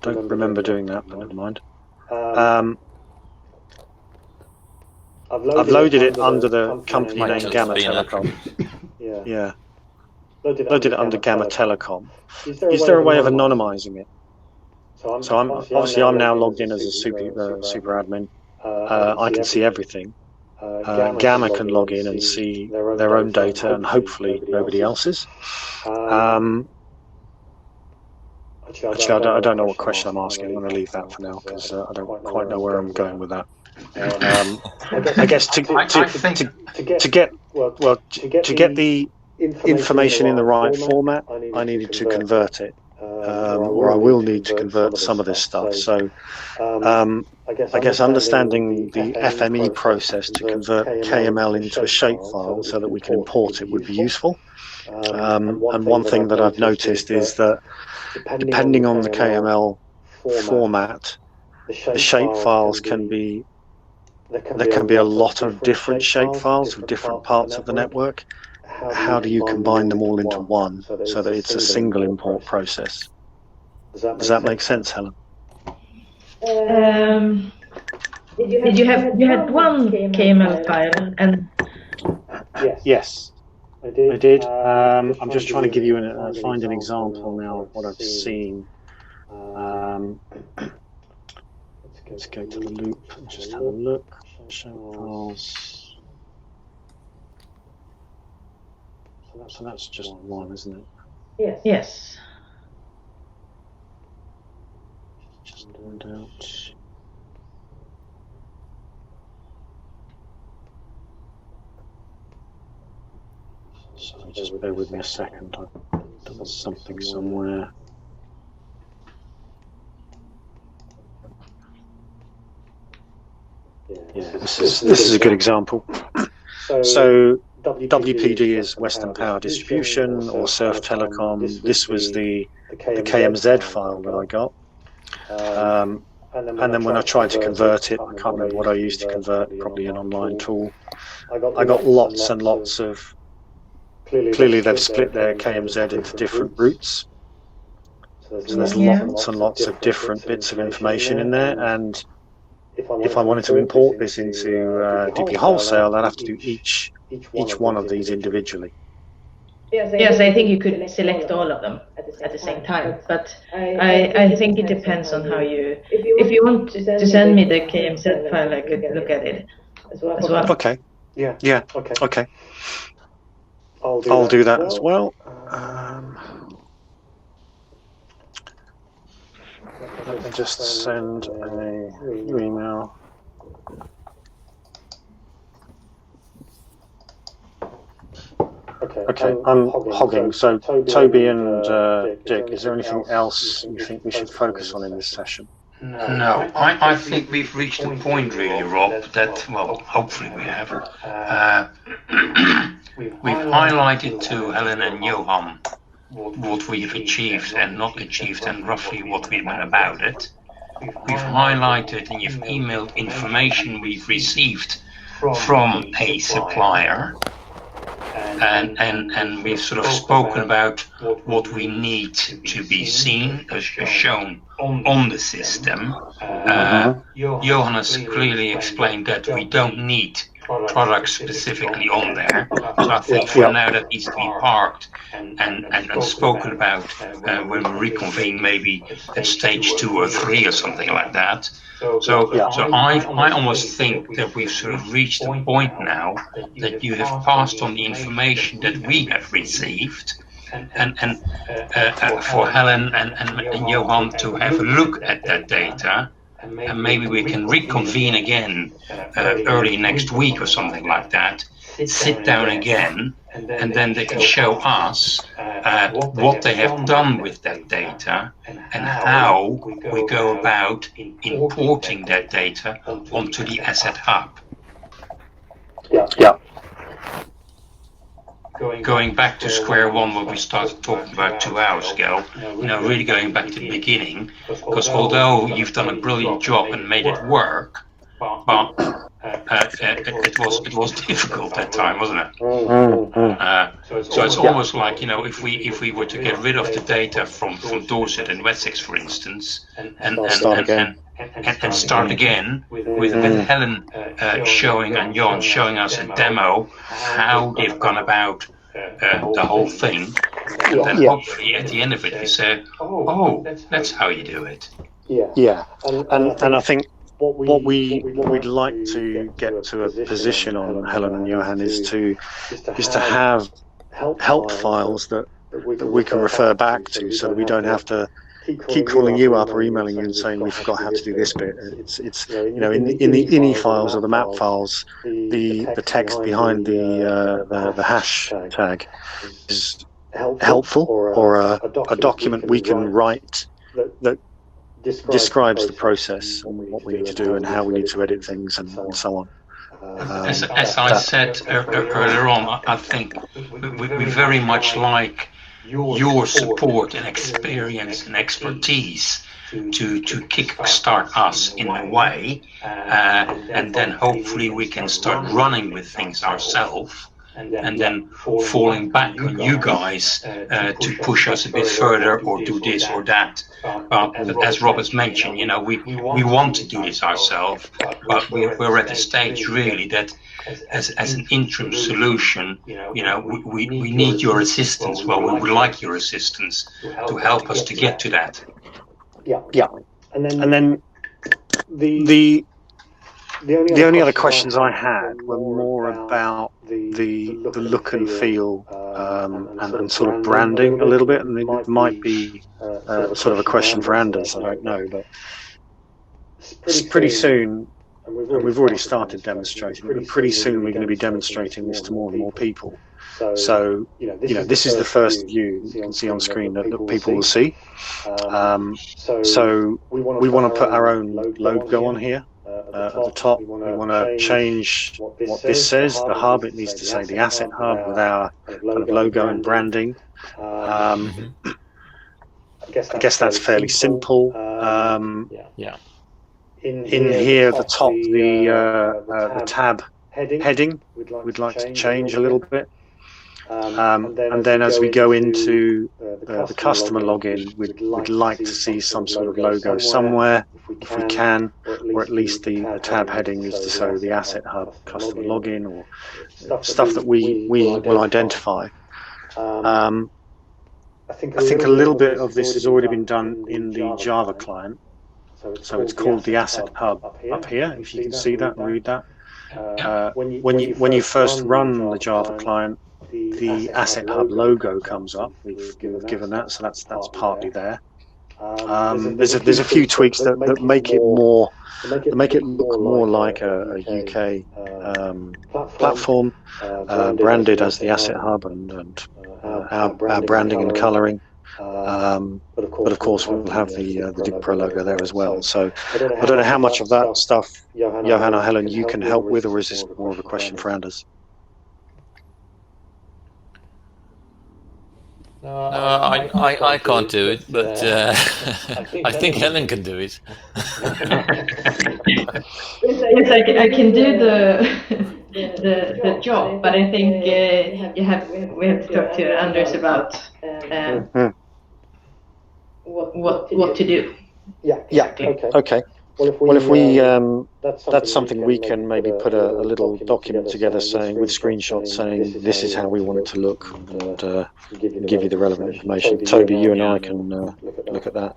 Don't remember doing that, but never mind. I've loaded it under the company name Gamma Telecom. Yeah. Loaded it under Gamma Telecom. Is there a way of anonymizing it? So I'm now logged in as a super admin. I can see everything. Gamma can log in and see their own data, and hopefully nobody else's. Actually, I don't know what question I'm asking. I'm going to leave that for now because I don't quite know where I'm going with that. I guess to get the information in the right format, I needed to convert it, or I will need to convert some of this stuff. So I guess understanding the FME process to convert KML into a shapefile so that we can import it would be useful. And one thing that I've noticed is that depending on the KML format, the shapefiles can be, there can be a lot of different shapefiles for different parts of the network. How do you combine them all into one so that it's a single import process? Does that make sense, Helen? You had one KML file and Yes, I did. I'm just trying to give you find an example now of what I've seen. Let's go to the loop and just have a look. Show files. So that's just one, isn't it? yes. Just find out. So just bear with me a second. I've done something somewhere. Yeah, this is a good example. So WPD is Western Power Distribution or Surf Telecom. This was the KMZ file that I got. And then when I tried to convert it, I can't remember what I used to convert, probably an online tool. I got lots and lots of, clearly they've split their KMZ into different routes. So there's lots and lots of different bits of information in there. And if I wanted to import this into DP Wholesale, I'd have to do each one of these individually. Yes, I think you could select all of them at the same time, but I think it depends on how you. If you want to send me the KMZ file, I could look at it as well. Okay. Yeah. Okay. I'll do that as well. Let me just send a new email. Okay, I'm hogging. So Toby and Dick, is there anything else you think we should focus on in this session? No, I think we've reached a point really, Rob, that, well, hopefully we have. We've highlighted to Helen and Johan what we've achieved and not achieved and roughly what we've done about it. We've highlighted and you've emailed information we've received from a supplier. And we've sort of spoken about what we need to be seen as shown on the system. Johan has clearly explained that we don't need products specifically on there. So I think for now that needs to be parked and spoken about when we reconvene, maybe at stage 2 or 3 or something like that. So I almost think that we've sort of reached a point now that you have passed on the information that we have received, and for Helen and Johan to have a look at that data, and maybe we can reconvene again early next week or something like that, sit down again, and then they can show us what they have done with that data and how we go about importing that data onto the AssetHub. Yeah. Going back to square one, what we started talking about 2 hours ago, really going back to the beginning, because although you've done a brilliant job and made it work, but it was difficult that time, wasn't it? So it's almost like, if we were to get rid of the data from Dorset and Wessex, for instance, and start again with Helen showing and Jon showing us a demo how they've gone about the whole thing, and then hopefully at the end of it we say, oh, that's how you do it. Yeah, and I think what we'd like to get to a position on, Helen and Johan, is to have help files that we can refer back to, so that we don't have to keep calling you up or emailing you and saying we forgot how to do this bit. It's in the INI files or the map files, the text behind the hash tag is helpful, or a document we can write that describes the process and what we need to do and how we need to edit things and so on. As I said earlier on, I think we very much like your support and experience and expertise to kickstart us in a way, and then hopefully we can start running with things ourselves, and then falling back on you guys to push us a bit further or do this or that. But as Robert's mentioned, we want to do this ourselves, but we're at a stage really that as an interim solution, we need your assistance. Well, we would like your assistance to help us to get to that. Yeah, and then the only other questions I had were more about the look and feel and sort of branding a little bit, and it might be sort of a question for Anders, I don't know, but pretty soon, and we've already started demonstrating, but pretty soon we're going to be demonstrating this to more and more people. So, this is the first view you can see on screen that people will see. So we want to put our own logo on here. At the top, we want to change what this says, the hub. It needs to say the Asset Hub with our kind of logo and branding. I guess that's fairly simple. In here at the top, the tab heading we'd like to change a little bit. And then as we go into the customer login, we'd like to see some sort of logo somewhere, if we can, or at least the tab heading needs to say the Asset Hub customer login, or stuff that we will identify. I think a little bit of this has already been done in the Java client. So it's called the Asset Hub up here, if you can see that and read that. When you first run the Java client, the Asset Hub logo comes up. We've given that, so that's partly there. There's a few tweaks that make it look more like a UK platform, branded as the Asset Hub, and our branding and colouring. But of course we'll have the DigPro logo there as well. So I don't know how much of that stuff, Johan or Helen, you can help with, or is this more of a question for Anders? I can't do it, but I think Helen can do it. Yes, I can do the job, but I think we have to talk to Anders about what to do. Yeah. Okay. Well, if we that's something we can maybe put a little document together saying, with screenshots saying this is how we want it to look, and give you the relevant information. Toby, you and I can look at that.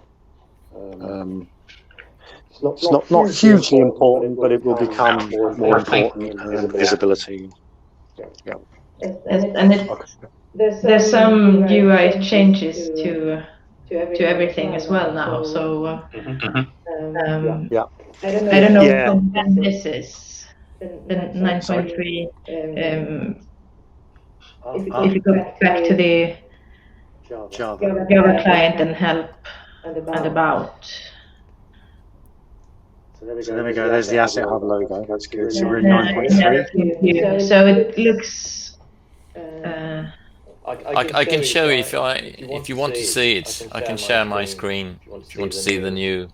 It's not hugely important, but it will become more important, and visibility. Yeah. And there's some UI changes to everything as well now. So Yeah. I don't know when this is the 9.3. If you go back to the Java client and help and about. So there we go. There's the Asset Hub logo. That's good. So we're in 9.3. So it looks. I can show you if you want to see it. I can share my screen if you want to see the new.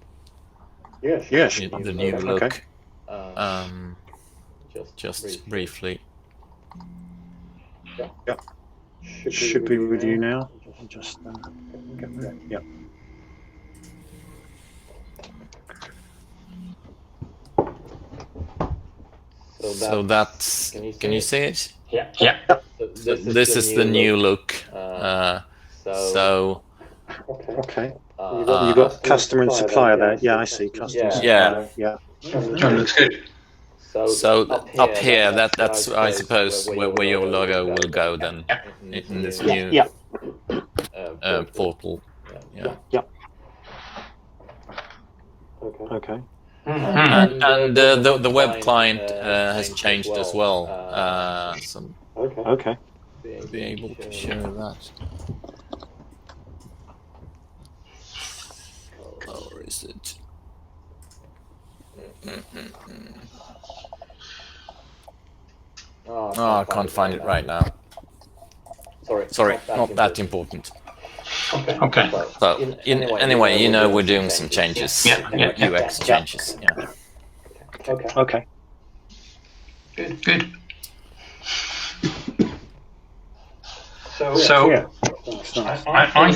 Yes. The new look. Okay. Just briefly. Yeah. Should be with you now. Just get there. Yeah. So that's. Can you see it? Yeah. This is the new look. So. Okay. You've got customer and supplier there. Yeah, I see. Customer, Yeah. supplier. Yeah. That looks good. So up here, that's I suppose where your logo will go then in this new portal. Yeah. Okay. And the web client has changed as well. So Okay. be able to show that. Or is it? Oh, I can't find it right now. Sorry, not that important. Okay. So anyway, you know, we're doing some changes. UX changes. Yeah. Okay. Good. So I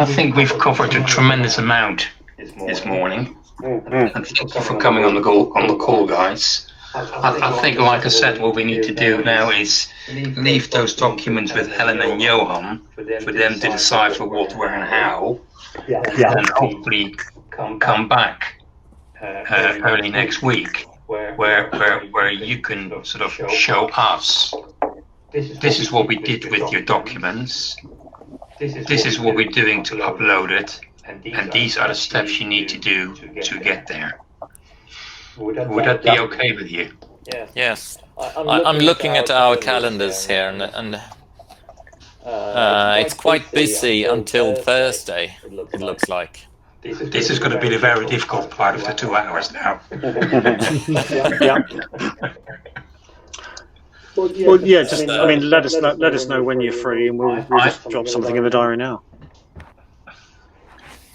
think we've covered a tremendous amount this morning. And thank you for coming on the call, guys. I think, like I said, what we need to do now is leave those documents with Helen and Johan for them to decipher what, where, and how, and hopefully come back early next week, where you can sort of show us. This is what we did with your documents. This is what we're doing to upload it, and these are the steps you need to do to get there. Would that be okay with you? Yes. I'm looking at our calendars here, and it's quite busy until Thursday, it looks like. This is going to be the very difficult part of the 2 hours now. Well, yeah. Just I mean, let us know when you're free, and we'll just drop something in the diary now.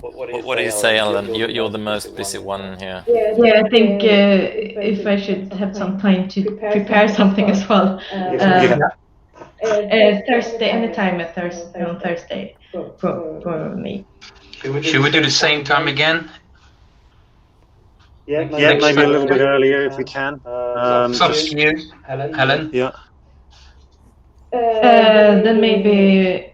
What do you say, Helen? You're the most busy one here. Yeah, I think if I should have some time to prepare something as well. Thursday, anytime on Thursday for me. Should we do the same time again? Yeah, maybe a little bit earlier if we can. Substitute, Helen. Yeah. Then maybe.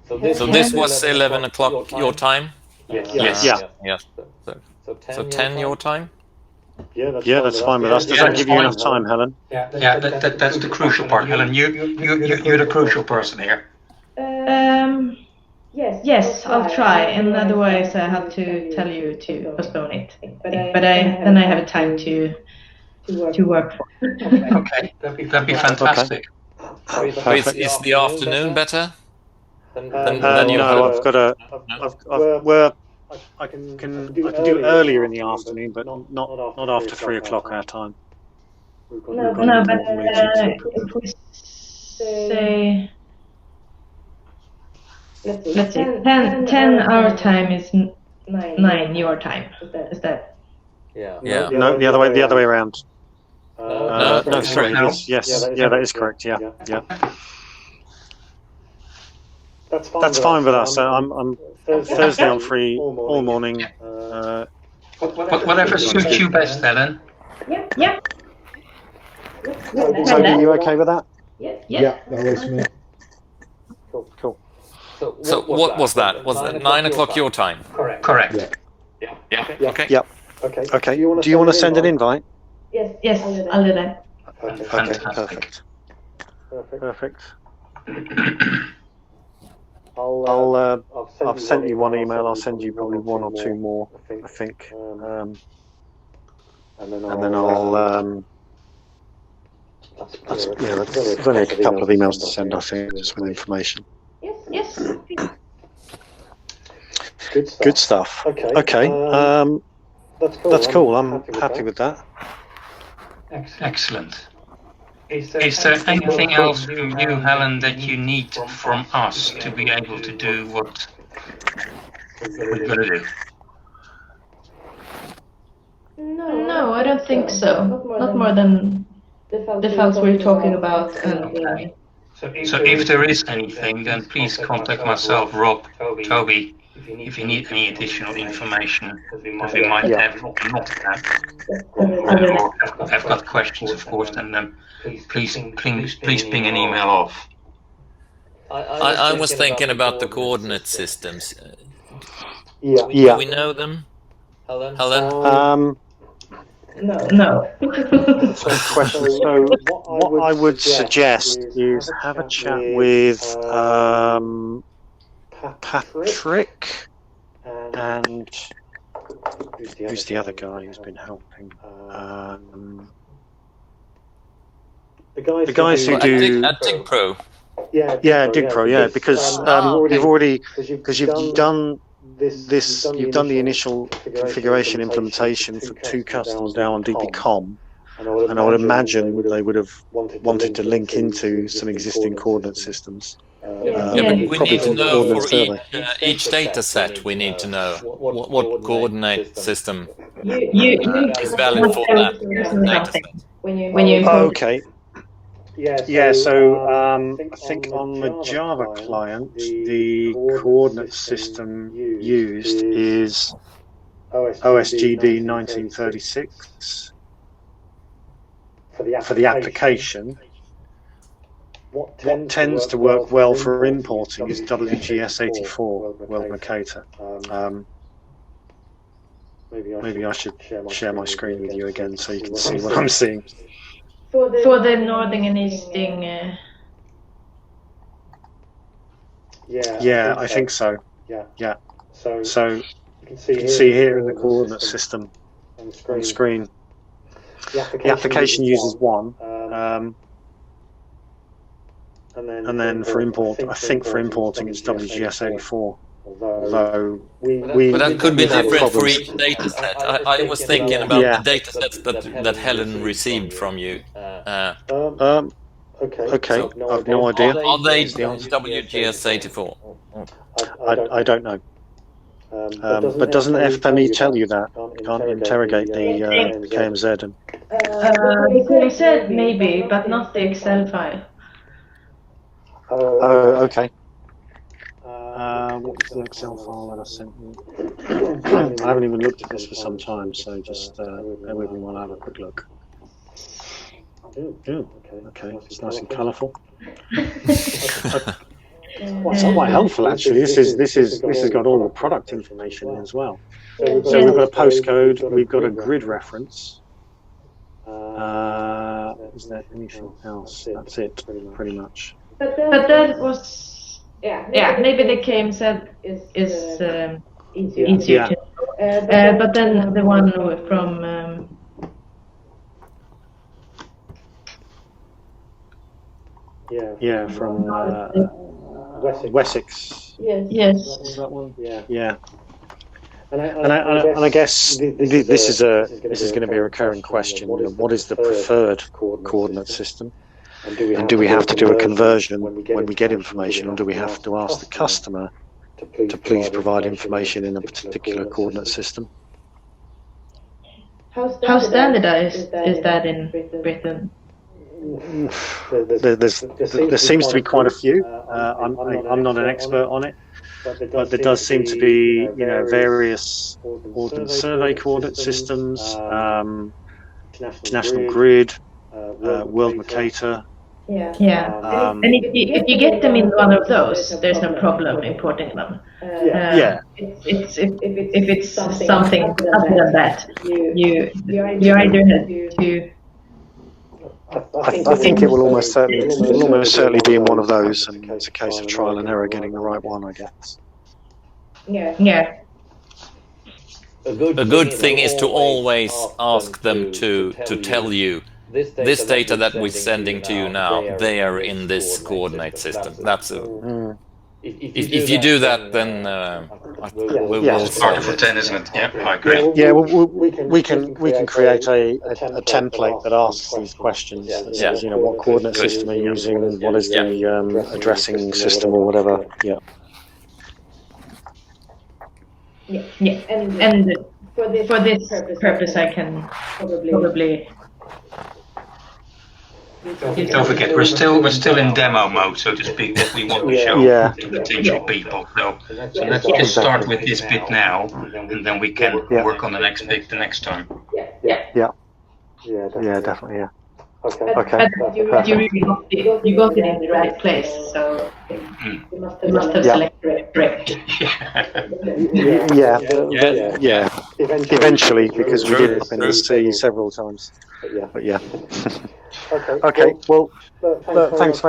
So this was 11 o'clock your time? Yes. Yeah. So 10 your time? Yeah, that's fine with us. Does that give you enough time, Helen? Yeah, that's the crucial part, Helen. You're the crucial person here. Yes, I'll try, and otherwise I have to tell you to postpone it. But I have a time to work. Okay, that'd be fantastic. Is the afternoon better? Then you no, I've got a. I can do earlier in the afternoon, but not after 3 o'clock our time. No, but if we say, let's see, 10 our time is 9 your time. Is that? Yeah. No, the other way around. No, sorry. No. Yes, yeah, that is correct. Yeah. That's fine with us. I'm Thursday. I'm free all morning. Whatever suits you best, Helen. Yeah. Toby, are you okay with that? Yeah, that works for me. Cool. So what was that? Was it 9 o'clock your time? Correct. Yeah. Okay. Yep. Okay. Do you want to send an invite? Yes, I'll do that. Okay. Fantastic. Perfect. I've sent you one email. I'll send you probably one or two more, I think. And then I'll. There's only a couple of emails to send, I think, just with information. Yes. Good stuff. Okay. That's cool. I'm happy with that. Excellent. Is there anything else from you, Helen, that you need from us to be able to do what we're going to do? No, I don't think so. Not more than the files we're talking about. And, So if there is anything, then please contact myself, Rob, Toby, if you need any additional information that we might have or not have, or have got questions, of course, then please ping an email off. I was thinking about the coordinate systems. Yeah. Do we know them, Helen? No. Good question. So what I would suggest is have a chat with Patrick and who's the other guy who's been helping? The guys who do at DigPro. Yeah, DigPro. Yeah, because you've done the initial configuration implementation for 2 customers now on DPCom, and I would imagine they would have wanted to link into some existing coordinate systems. But we need to know for each data set. We need to know what coordinate system is valid for that data set. When you Okay. Yeah, so I think on the Java client, the coordinate system used is OSGB 1936 for the application. What tends to work well for importing is WGS84, World Mercator. Maybe I should share my screen with you again so you can see what I'm seeing. For the northern and eastern. Yeah, I think so. Yeah. So you can see here in the coordinate system on the screen. The application uses 1. And then for import, I think for importing it's WGS84. Although but that could be different for each data set. I was thinking about the data sets that Helen received from you. Okay, so I've no idea. Are they WGS84? I don't know. But doesn't FME tell you that? You can't interrogate the KMZ. And The KMZ maybe, but not the Excel file. Oh, okay. What was the Excel file that I sent you? I haven't even looked at this for some time, so just bear with me while I have a quick look. Okay, it's nice and colourful. Well, it's quite helpful actually. This has got all the product information in as well. So we've got a postcode, we've got a grid reference. Is there anything else? That's it, pretty much. But that was maybe the KMZ is easier to know. But then the one from from Wessex. Yes. Is that one? Yeah. And I guess this is going to be a recurring question. What is the preferred coordinate system? And do we have to do a conversion when we get information, or do we have to ask the customer to please provide information in a particular coordinate system? How standardized is that in Britain? There seems to be quite a few. I'm not an expert on it, but there does seem to be, various Ordnance Survey coordinate systems, National Grid, World Mercator. And if you get them in one of those, there's no problem importing them. If it's something other than that, you either have to. I think it will almost certainly be in one of those, and it's a case of trial and error getting the right one, I guess. Yeah. A good thing is to always ask them to tell you this data that we're sending to you now, they are in this coordinate system. That's if you do that, then we will start for 10, isn't it? Yeah, I agree. Yeah, we can create a template that asks these questions. That says, what coordinate system are you using? What is the addressing system or whatever? Yeah. And for this purpose, I can probably. Don't forget, we're still in demo mode, so to speak, that we want to show to potential people. So let's just start with this bit now, and then we can work on the next bit the next time. Yeah, definitely. Yeah. Okay. But you got it in the right place, so You must have selected correctly. Yeah. Eventually, because we did up in the sea several times. But yeah. Okay. Well, thanks.